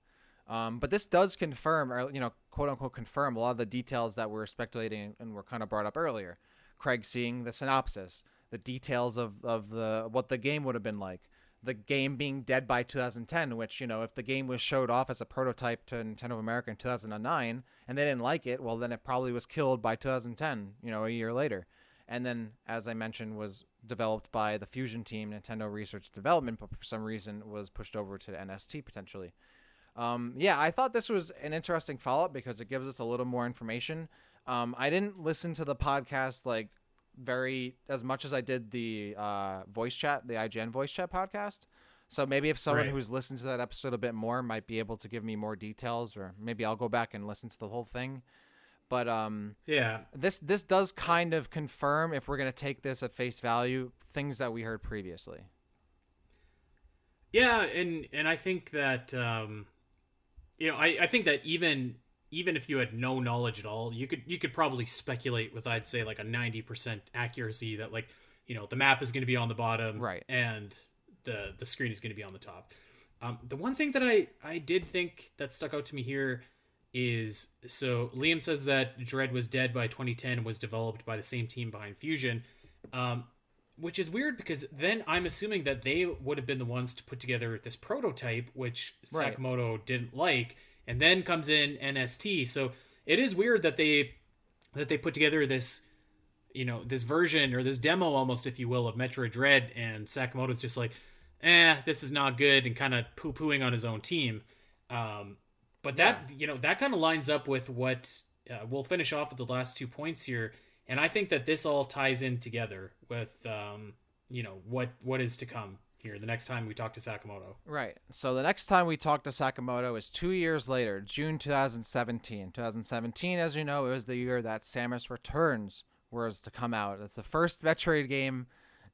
But this does confirm, or, quote unquote confirm a lot of the details that we're speculating and were kind of brought up earlier. Craig seeing the synopsis, the details of what the game would have been like, the game being dead by 2010, which, if the game was showed off as a prototype to Nintendo of America in 2009 and they didn't like it, well, then it probably was killed by 2010, a year later. And then, as I mentioned, was developed by the Fusion team, Nintendo Research Development, but for some reason was pushed over to the NST potentially. I thought this was an interesting follow-up because it gives us a little more information. I didn't listen to the podcast like as much as I did the voice chat, the IGN voice chat podcast. So maybe if someone who's listened to that episode a bit more might be able to give me more details, or maybe I'll go back and listen to the whole thing. But this does kind of confirm, if we're going to take this at face value, things that we heard previously. Yeah, and I think that I think that even if you had no knowledge at all, you could probably speculate with, I'd say, like a 90% accuracy that, like, the map is going to be on the bottom, right, and the screen is going to be on the top. The one thing that I did think that stuck out to me here is, so Liam says that Dread was dead by 2010 and was developed by the same team behind Fusion, which is weird because then I'm assuming that they would have been the ones to put together this prototype, which Sakamoto didn't like, and then comes in NST. So it is weird that they put together this, this version or this demo almost, if you will, of Metroid Dread, and Sakamoto's just like, this is not good, and kind of poo-pooing on his own team. But that kind of lines up with what we'll finish off with the last 2 points here. And I think that this all ties in together with, what is to come here the next time we talk to Sakamoto. Right. So the next time we talk to Sakamoto is 2 years later, June 2017. 2017, as you know, it was the year that Samus Returns was to come out. It's the first Metroid game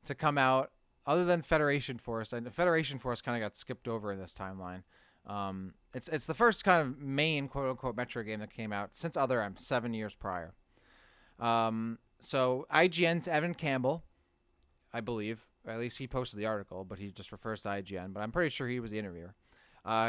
to come out other than Federation Force. And Federation Force kind of got skipped over in this timeline. It's the first kind of main quote-unquote Metroid game that came out since Other M, 7 years prior. So IGN's Evan Campbell, I believe, or at least he posted the article, but he just refers to IGN, but I'm pretty sure he was the interviewer.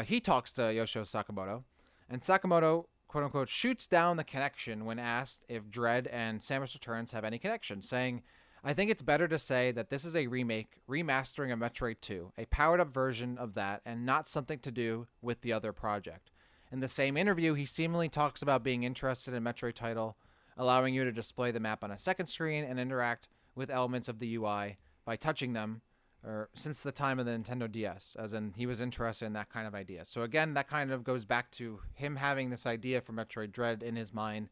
He talks to Yoshio Sakamoto, and Sakamoto quote unquote shoots down the connection when asked if Dread and Samus Returns have any connection, saying, I think it's better to say that this is a remastering of Metroid 2, a powered up version of that, and not something to do with the other project. In the same interview, he seemingly talks about being interested in Metroid title, allowing you to display the map on a second screen and interact with elements of the UI by touching them, or since the time of the Nintendo DS, as in he was interested in that kind of idea. So again, that kind of goes back to him having this idea for Metroid Dread in his mind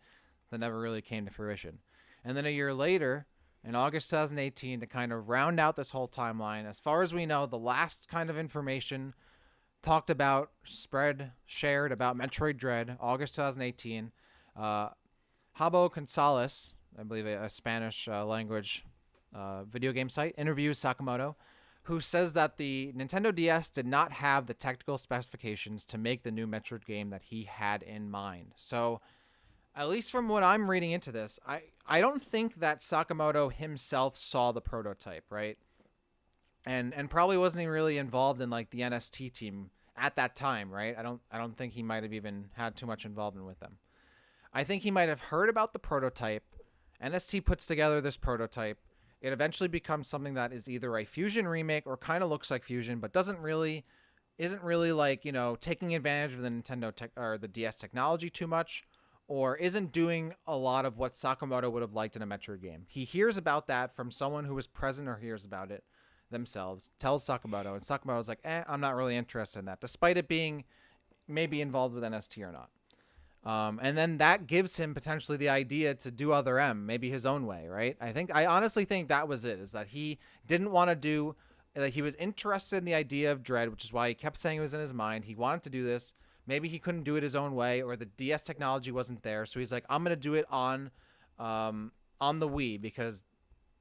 that never really came to fruition. And then a year later, in August 2018, to kind of round out this whole timeline, as far as we know, the last kind of information talked about, shared about Metroid Dread, August 2018, Habo Gonzalez, I believe a Spanish language video game site, interviews Sakamoto, who says that the Nintendo DS did not have the technical specifications to make the new Metroid game that he had in mind. So, at least from what I'm reading into this, I don't think that Sakamoto himself saw the prototype, right? And probably wasn't even really involved in like the NST team at that time, right? I don't think he might have even had too much involvement with them. I think he might have heard about the prototype. NST puts together this prototype. It eventually becomes something that is either a Fusion remake or kind of looks like Fusion, but isn't really like, taking advantage of the Nintendo or the DS technology too much, or isn't doing a lot of what Sakamoto would have liked in a Metroid game. He hears about that from someone who was present or hears about it themselves, tells Sakamoto, and Sakamoto's like, I'm not really interested in that, despite it being maybe involved with NST or not. And then that gives him potentially the idea to do Other M, maybe his own way, right? I honestly think that was it, is that he didn't want to do, like, he was interested in the idea of Dread, which is why he kept saying it was in his mind. He wanted to do this. Maybe he couldn't do it his own way, or the DS technology wasn't there. So he's like, I'm going to do it on the Wii, because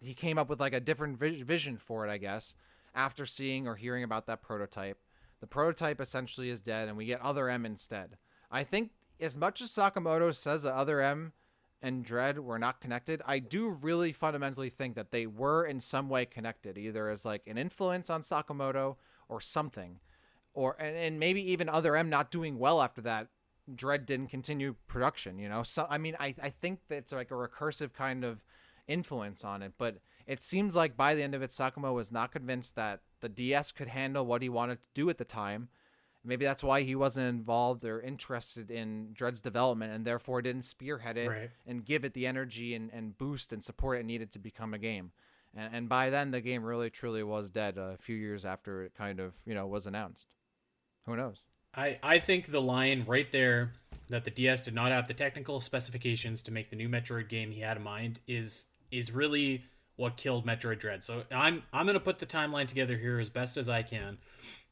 he came up with like a different vision for it, I guess, after seeing or hearing about that prototype. The prototype essentially is dead, and we get Other M instead. I think as much as Sakamoto says that Other M and Dread were not connected, I do really fundamentally think that they were in some way connected, either as like an influence on Sakamoto or something, or and maybe even Other M not doing well after that, Dread didn't continue production. So I mean, I think that it's like a recursive kind of influence on it, but it seems like by the end of it, Sakamoto was not convinced that the DS could handle what he wanted to do at the time. Maybe that's why he wasn't involved or interested in Dread's development, and therefore didn't spearhead it, right, and give it the energy and boost and support it needed to become a game. And by then, the game really, truly was dead a few years after it kind of, was announced. Who knows? I think the line right there, that the DS did not have the technical specifications to make the new Metroid game he had in mind, is really what killed Metroid Dread. So I'm going to put the timeline together here as best as I can.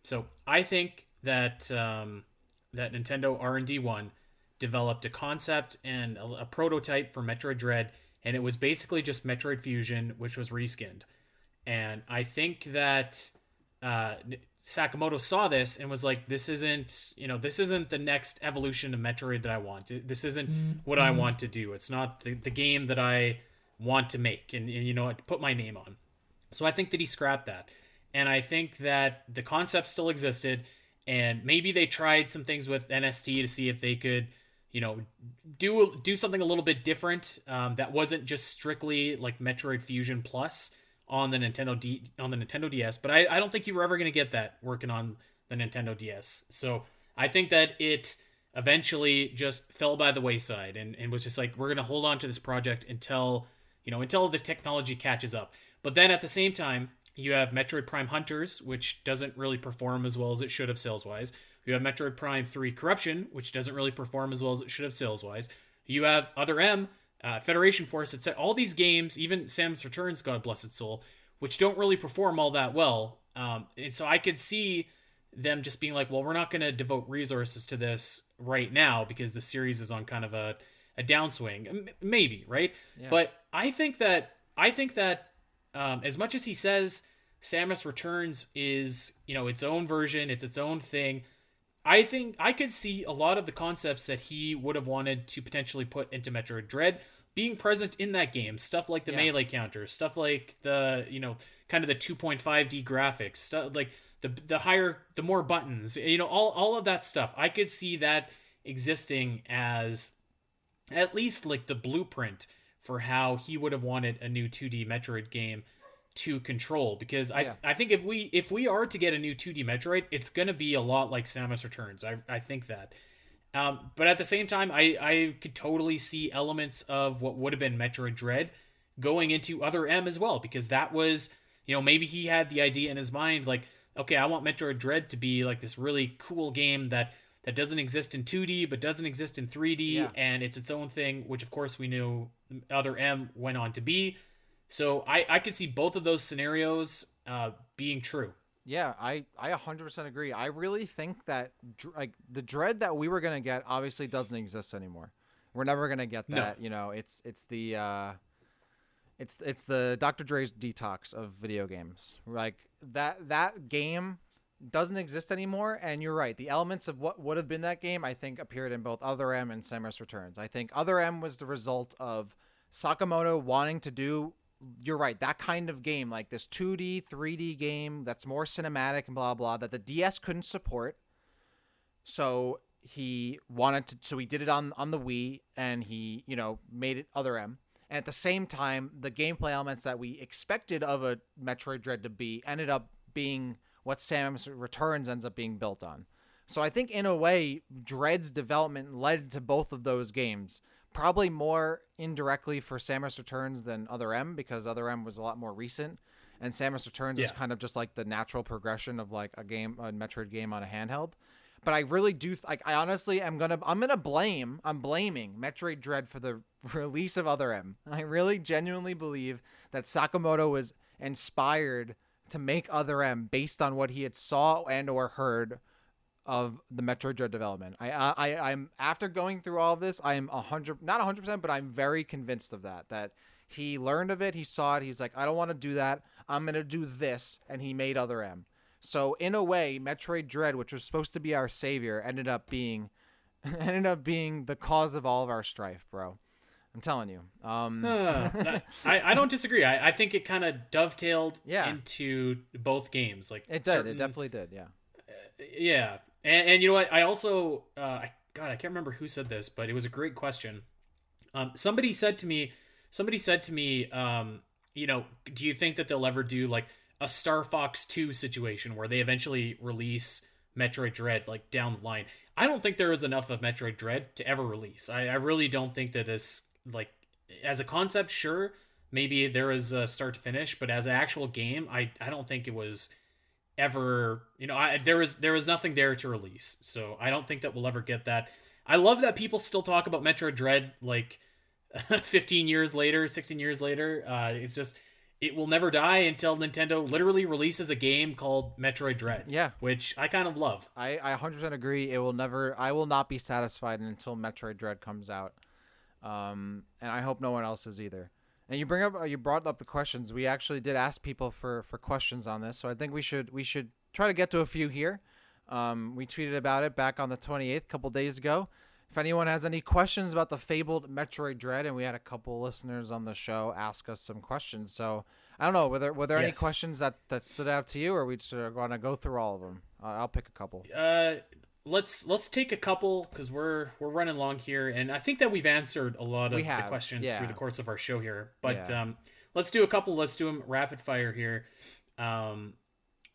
So I think that that Nintendo R&D 1 developed a concept and a prototype for Metroid Dread, and it was basically just Metroid Fusion, which was reskinned. And I think that Sakamoto saw this and was like, this isn't the next evolution of Metroid that I want. This isn't what I want to do. It's not the game that I want to make and put my name on. So I think that he scrapped that. And I think that the concept still existed, and maybe they tried some things with NST to see if they could, do something a little bit different, that wasn't just strictly like Metroid Fusion Plus on the Nintendo DS. But I don't think you were ever going to get that working on the Nintendo DS. So I think that it eventually just fell by the wayside and was just like, we're going to hold on to this project until the technology catches up. But then at the same time, you have Metroid Prime Hunters, which doesn't really perform as well as it should have sales-wise. You have Metroid Prime 3 Corruption, which doesn't really perform as well as it should have sales-wise. You have Other M, Federation Force, etc. All these games, even Samus Returns, God bless its soul, which don't really perform all that well. And so I could see them just being like, well, we're not going to devote resources to this right now because the series is on kind of a downswing. Maybe, right? Yeah. But I think that as much as he says Samus Returns is, its own version, it's its own thing, I think I could see a lot of the concepts that he would have wanted to potentially put into Metroid Dread being present in that game. Stuff like the melee counter, stuff like the, kind of the 2.5D graphics, stuff like the more buttons, all of that stuff. I could see that existing as at least like the blueprint for how he would have wanted a new 2D Metroid game to control. Because Yeah. I think if we are to get a new 2D Metroid, it's gonna be a lot like Samus Returns. I think that. But at the same time, I could totally see elements of what would have been Metroid Dread going into Other M as well, because that was, maybe he had the idea in his mind, like, okay, I want Metroid Dread to be like this really cool game that doesn't exist in 2D but doesn't exist in 3D, Yeah. and it's its own thing, which of course we knew Other M went on to be. So I could see both of those scenarios being true. Yeah, I 100% agree. I really think that like the Dread that we were gonna get obviously doesn't exist anymore. We're never gonna get No. that. It's the Dr. Dre's detox of video games. Like that game doesn't exist anymore. And you're right. The elements of what would have been that game, I think, appeared in both Other M and Samus Returns. I think Other M was the result of Sakamoto wanting to do. You're right. That kind of game, like this 2D, 3D game that's more cinematic and blah blah, that the DS couldn't support. So he did it on the Wii, and he made it Other M. And at the same time, the gameplay elements that we expected of a Metroid Dread to be ended up being what Samus Returns ends up being built on. So I think in a way, Dread's development led to both of those games. Probably more indirectly for Samus Returns than Other M, because Other M was a lot more recent, and Samus Returns is kind of just like the natural progression of like a Metroid game on a handheld. But I really do I honestly I'm blaming Metroid Dread for the release of Other M. I really genuinely believe that Sakamoto was inspired to make Other M based on what he had saw and or heard of the Metroid Dread development. I'm after going through all of this, I am not 100%, but I'm very convinced of that he learned of it, he saw it, he's like, I don't want to do that, I'm gonna do this, and he made Other M. So in a way, Metroid Dread, which was supposed to be our savior, ended up being the cause of all of our strife, bro. I'm telling you. I don't disagree. I think it kind of dovetailed Yeah. into both games. Like It did. It definitely did. Yeah. Yeah, and you know what? I also, I can't remember who said this, but it was a great question. Somebody said to me, do you think that they'll ever do like a Star Fox 2 situation where they eventually release Metroid Dread like down the line? I don't think there is enough of Metroid Dread to ever release. I really don't think that this, like, as a concept, sure, maybe there is a start to finish, but as an actual game, I don't think it was ever, there was nothing there to release. So I don't think that we'll ever get that. I love that people still talk about Metroid Dread like 15 years later, 16 years later. It's just, it will never die until Nintendo literally releases a game called Metroid Dread. Yeah. Which I kind of love. I 100% agree. I will not be satisfied until Metroid Dread comes out. And I hope no one else is either. And you brought up the questions. We actually did ask people for questions on this, so I think we should try to get to a few here. We tweeted about it back on the 28th, a couple days ago. If anyone has any questions about the fabled Metroid Dread, and we had a couple listeners on the show ask us some questions. So I don't know, were there any questions that stood out to you, or we just want to go through all of them? I'll pick a couple. Let's take a couple, because we're running long here, and I think that we've answered a lot of the questions through the course of our show here. But let's do a couple. Let's do them rapid fire here.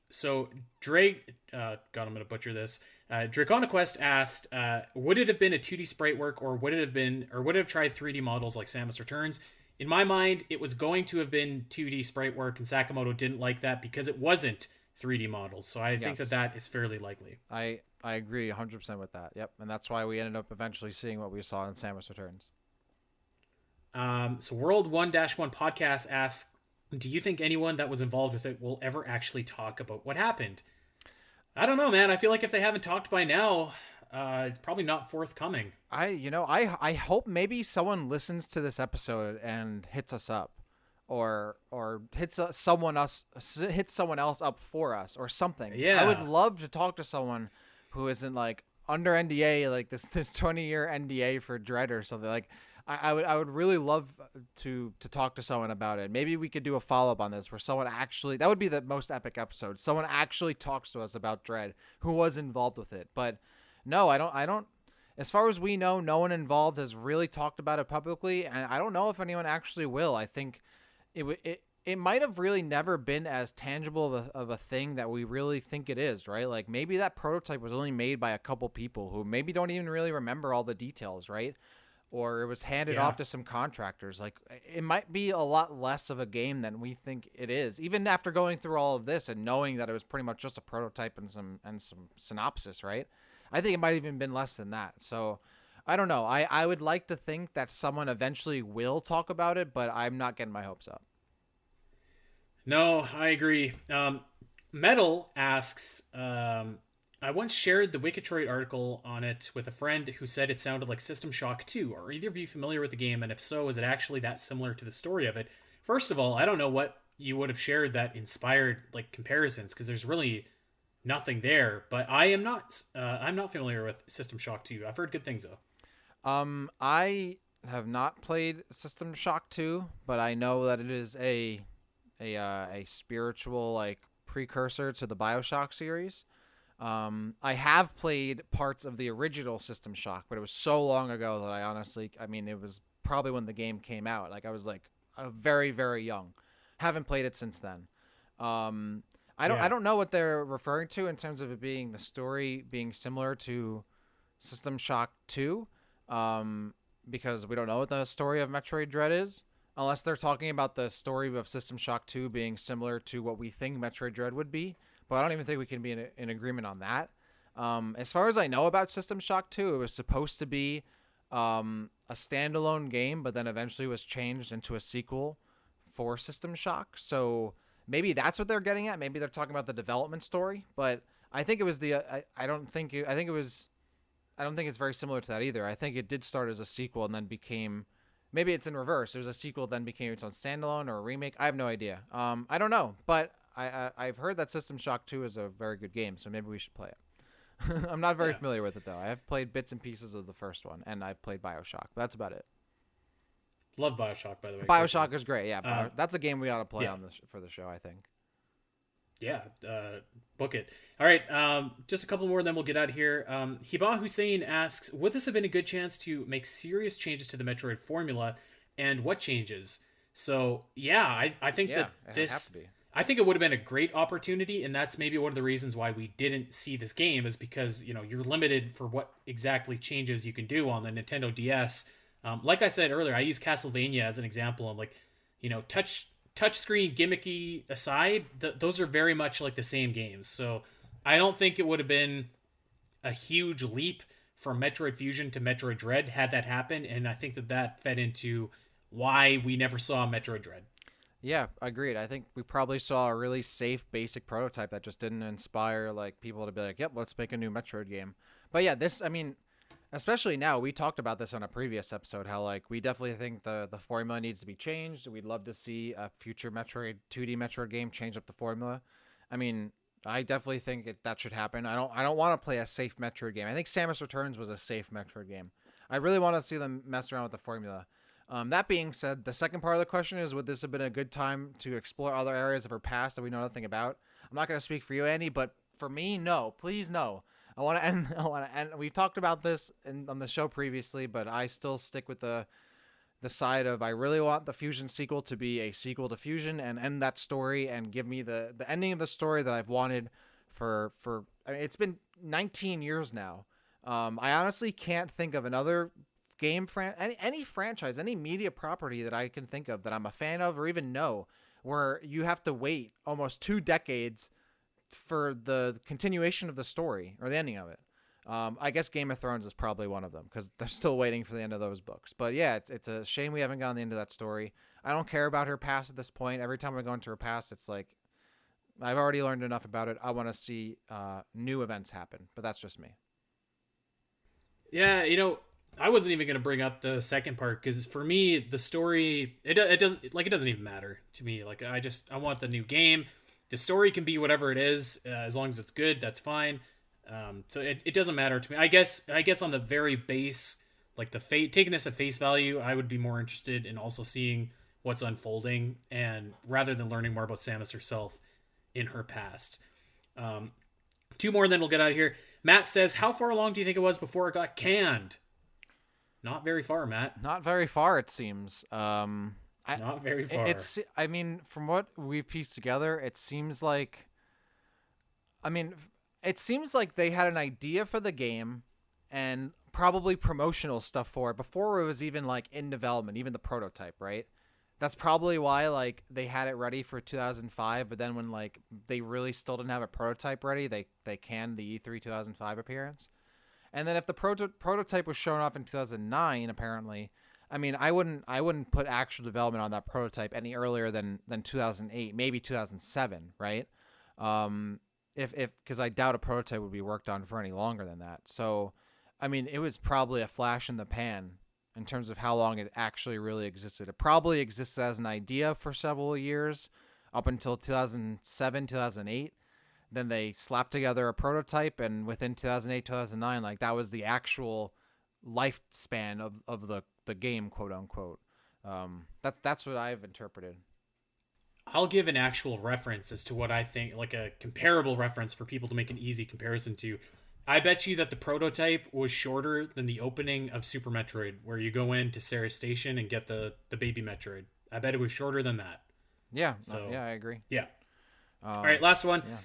So Drake, God, I'm gonna butcher this. Draconaquest asked, would it have been a 2D sprite work, or would it have tried 3D models like Samus Returns? In my mind, it was going to have been 2D sprite work, and Sakamoto didn't like that because it wasn't 3D models. So I think that is fairly likely. I agree 100% with that. Yep, and that's why we ended up eventually seeing what we saw in Samus Returns. So World 1-1 podcast asks, do you think anyone that was involved with it will ever actually talk about what happened? I don't know, man. I feel like if they haven't talked by now, it's probably not forthcoming. I hope maybe someone listens to this episode and hits us up, or hits someone else up for us or something. Yeah, I would love to talk to someone who isn't like under NDA, like this 20-year NDA for Dread or something. Like I would really love to talk to someone about it. Maybe we could do a follow-up on this where someone actually, that would be the most epic episode. Someone actually talks to us about Dread who was involved with it. But no, I don't as far as we know, no one involved has really talked about it publicly, and I don't know if anyone actually will. I think it might have really never been as tangible of a thing that we really think it is, right? Like maybe that prototype was only made by a couple people who maybe don't even really remember all the details, right? Or it was handed Yeah. off to some contractors. Like it might be a lot less of a game than we think it is, even after going through all of this and knowing that it was pretty much just a prototype and some synopsis, right? I think it might have even been less than that. So I don't know. I would like to think that someone eventually will talk about it, but I'm not getting my hopes up. No, I agree. Metal asks, I once shared the Wikitroid article on it with a friend who said it sounded like System Shock 2. Are either of you familiar with the game? And if so, is it actually that similar to the story of it? First of all, I don't know what you would have shared that inspired like comparisons because there's really nothing there. But I am not. I'm not familiar with System Shock 2. I've heard good things though. I have not played System Shock 2, but I know that it is a spiritual like precursor to the BioShock series. I have played parts of the original System Shock, but it was so long ago that I honestly, I mean, it was probably when the game came out. Like I was like very, very young. Haven't played it since then. I Yeah, don't know what they're referring to in terms of it being the story being similar to System Shock 2, because we don't know what the story of Metroid Dread is, unless they're talking about the story of System Shock 2 being similar to what we think Metroid Dread would be. But I don't even think we can be in agreement on that. As far as I know about System Shock 2, it was supposed to be a standalone game, but then eventually was changed into a sequel for System Shock. So maybe that's what they're getting at. Maybe they're talking about the development story, but I think it was I don't think I think it was I don't think it's very similar to that either. I think it did start as a sequel and then became, maybe it's in reverse. It was a sequel then became its own standalone or a remake. I have no idea. I don't know, but I've heard that System Shock 2 is a very good game, so maybe we should play it. I'm not very yeah. familiar with it though. I have played bits and pieces of the first one, and I've played BioShock. But that's about it. Love Bioshock by the way. Great game. BioShock is great. Yeah, Um, that's a game we ought to play yeah. on this for the show. I think. Yeah, book it. All right, just a couple more, then we'll get out of here. Hiba Hussein asks, would this have been a good chance to make serious changes to the Metroid formula, and what changes? So, yeah, I think Yeah, that it have to this, be. I think it would have been a great opportunity, and that's maybe one of the reasons why we didn't see this game is because, you know, you're limited for what exactly changes you can do on the Nintendo DS. Like I said earlier, I use Castlevania as an example, and like, you know, touchscreen gimmicky aside, those are very much like the same games. So I don't think it would have been a huge leap from Metroid Fusion to Metroid Dread had that happened, and I think that that fed into why we never saw Metroid Dread. Yeah, agreed. I think we probably saw a really safe, basic prototype that just didn't inspire like people to be like, "Yep, let's make a new Metroid game." But yeah, this, I mean, especially now, we talked about this on a previous episode. How like we definitely think the formula needs to be changed. We'd love to see a future Metroid 2D Metroid game change up the formula. I mean, I definitely think that should happen. I don't want to play a safe Metroid game. I think Samus Returns was a safe Metroid game. I really want to see them mess around with the formula. That being said, the second part of the question is: would this have been a good time to explore other areas of her past that we know nothing about? I'm not going to speak for you, Andy, but for me, no. Please, no. I want to end. I want to end. We've talked about this on the show previously, but I still stick with the side of I really want the Fusion sequel to be a sequel to Fusion and end that story and give me the ending of the story that I've wanted for. I mean, it's been 19 years now. I honestly can't think of another any franchise, any media property that I can think of that I'm a fan of or even know where you have to wait almost 2 decades for the continuation of the story or the ending of it. I guess Game of Thrones is probably one of them because they're still waiting for the end of those books. But yeah, it's a shame we haven't gotten the end of that story. I don't care about her past at this point. Every time I go into her past, it's like I've already learned enough about it. I want to see new events happen, but that's just me. Yeah, you know, I wasn't even going to bring up the second part because for me, the story it doesn't like it doesn't even matter to me. Like I want the new game. The story can be whatever it is as long as it's good. That's fine. So it doesn't matter to me. I guess on the very base, like the fate taking this at face value, I would be more interested in also seeing what's unfolding and rather than learning more about Samus herself in her past. Um, Two more, and then we'll get out of here. Matt says, "How far along do you think it was before it got canned?" Not very far, Matt. Not very far, it seems. Not very far. I mean, from what we've pieced together, it seems like, I mean, it seems like they had an idea for the game and probably promotional stuff for it before it was even like in development, even the prototype, right? That's probably why like they had it ready for 2005, but then when like they really still didn't have a prototype ready, they canned the E3 2005 appearance. And then if the prototype was shown off in 2009, apparently, I mean, I wouldn't put actual development on that prototype any earlier than 2008, maybe 2007, right? If because I doubt a prototype would be worked on for any longer than that. So, I mean, it was probably a flash in the pan in terms of how long it actually really existed. It probably existed as an idea for several years up until 2007, 2008. Then they slapped together a prototype, and within 2008, 2009, like that was the actual lifespan of the game, quote unquote. That's what I've interpreted. I'll give an actual reference as to what I think, like a comparable reference for people to make an easy comparison to. I bet you that the prototype was shorter than the opening of Super Metroid, where you go into Sarah Station and get the baby Metroid. I bet it was shorter than that. Yeah, So yeah, I agree. yeah. All right, last one. Yeah.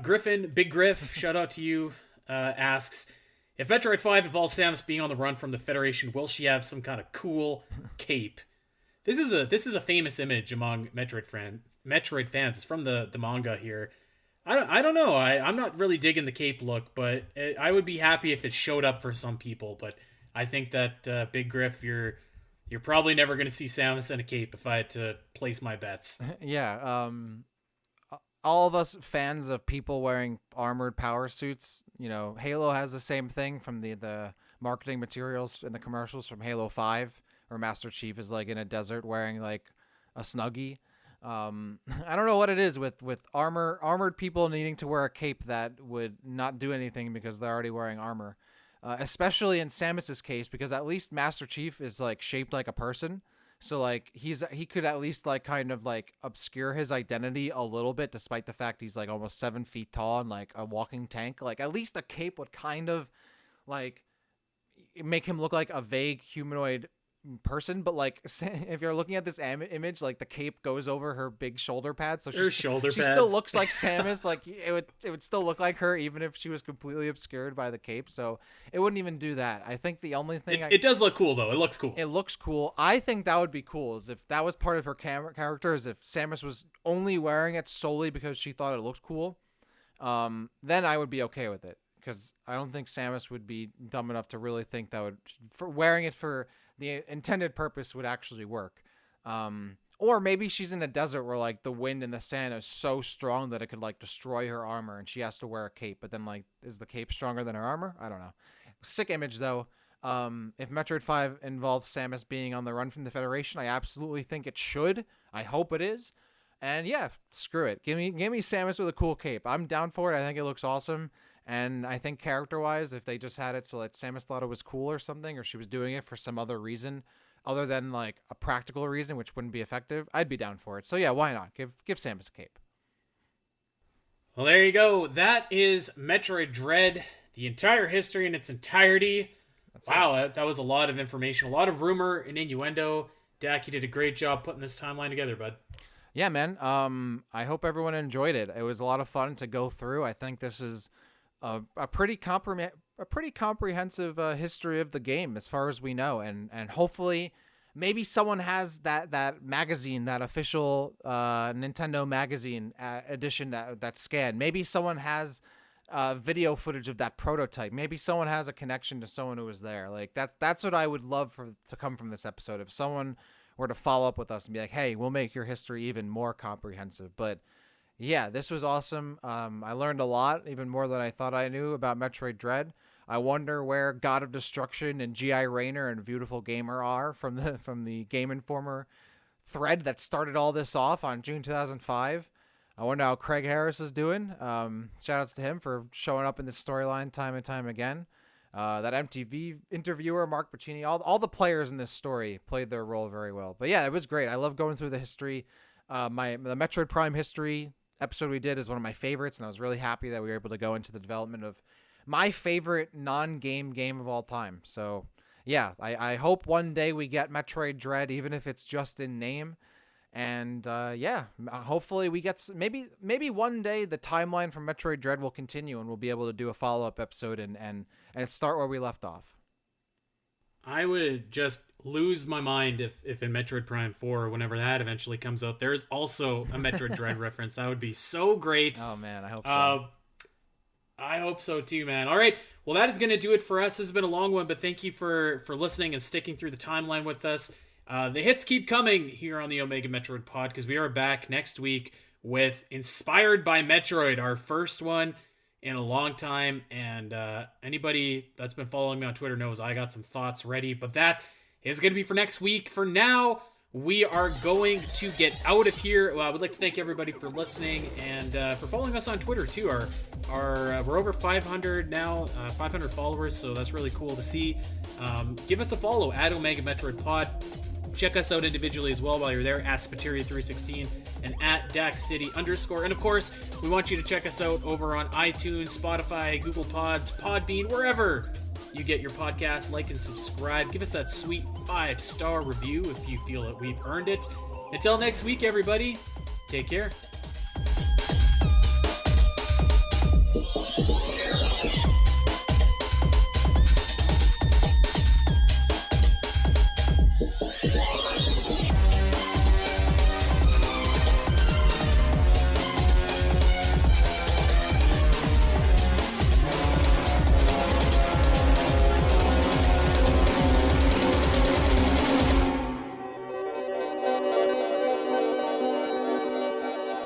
Griffin, Big Griff, shout out to you, asks, if Metroid 5 involves Samus being on the run from the Federation, will she have some kind of cool cape? This is a famous image among Metroid fans. It's from the manga here. I don't know. I'm not really digging the cape look, but I would be happy if it showed up for some people. But I think that Big Griff, you're probably never going to see Samus in a cape if I had to place my bets. Yeah. All of us fans of people wearing armored power suits, Halo has the same thing from the marketing materials in the commercials from Halo 5, where Master Chief is like in a desert wearing like a Snuggie. I don't know what it is with armored people needing to wear a cape that would not do anything because they're already wearing armor. Especially in Samus's case, because at least Master Chief is like shaped like a person. So like he could at least like kind of like obscure his identity a little bit, despite the fact he's like almost 7 feet tall and like a walking tank. Like at least a cape would kind of like make him look like a vague humanoid person. But like if you're looking at this image, like the cape goes over her big shoulder pads, so she still looks like Samus. Like it would still look like her even if she was completely obscured by the cape. So it wouldn't even do that. I think the only thing it does look cool though. It looks cool. It looks cool. I think that would be cool is if that was part of her character, is if Samus was only wearing it solely because she thought it looked cool. Then I would be okay with it, because I don't think Samus would be dumb enough to really think that for wearing it for the intended purpose would actually work. Or maybe she's in a desert where like the wind and the sand is so strong that it could like destroy her armor and she has to wear a cape. But then like, is the cape stronger than her armor? I don't know. Sick image though. If Metroid 5 involves Samus being on the run from the Federation, I absolutely think it should. I hope it is. And yeah, screw it. Give me Samus with a cool cape. I'm down for it. I think it looks awesome. And I think character-wise, if they just had it so that Samus thought it was cool or something, or she was doing it for some other reason other than like a practical reason, which wouldn't be effective, I'd be down for it. So yeah, why not? Give Samus a cape. Well, there you go. That is Metroid Dread, the entire history in its entirety. Wow, that was a lot of information, a lot of rumor and innuendo. Dak, you did a great job putting this timeline together, bud. Yeah, man. I hope everyone enjoyed it. It was a lot of fun to go through. I think this is a pretty comprehensive history of the game as far as we know, and hopefully maybe someone has that magazine, that official Nintendo magazine edition that scan. Maybe someone has video footage of that prototype. Maybe someone has a connection to someone who was there. Like that's what I would love to come from this episode. If someone were to follow up with us and be like, hey, we'll make your history even more comprehensive. But yeah, this was awesome. I learned a lot, even more than I thought I knew about Metroid Dread. I wonder where God of Destruction and G.I. Rayner and Beautiful Gamer are from the Game Informer thread that started all this off on June 2005. I wonder how Craig Harris is doing. Shout outs to him for showing up in this storyline time and time again. That MTV interviewer, Mark Pacini, all the players in this story played their role very well. But yeah, it was great. I love going through the history, the Metroid Prime history episode we did is one of my favorites, and I was really happy that we were able to go into the development of my favorite non-game game of all time. So yeah, I hope one day we get Metroid Dread, even if it's just in name. And yeah, hopefully we get maybe one day the timeline from Metroid Dread will continue, and we'll be able to do a follow-up episode and start where we left off. I would just lose my mind if in Metroid Prime 4, whenever that eventually comes out, there's also a Metroid Dread reference. That would be so great. Oh man, I hope so. I hope so too, man. All right, well, that is going to do it for us. This has been a long one, but thank you for listening and sticking through the timeline with us. The hits keep coming here on the Omega Metroid Pod, because we are back next week with Inspired by Metroid, our first one in a long time. And anybody that's been following me on Twitter knows I got some thoughts ready, but that is going to be for next week. For now, we are going to get out of here. Well, I would like to thank everybody for listening and for following us on Twitter too. We're over 500 now, 500 followers, so that's really cool to see. Give us a follow at Omega Metroid Pod. Check us out individually as well while you're there, at Spateria316 and at DaxCity_. And of course, we want you to check us out over on iTunes, Spotify, Google Pods, Podbean, wherever you get your podcast. Like and subscribe. Give us that sweet 5-star review if you feel that we've earned it. Until next week, everybody, take care.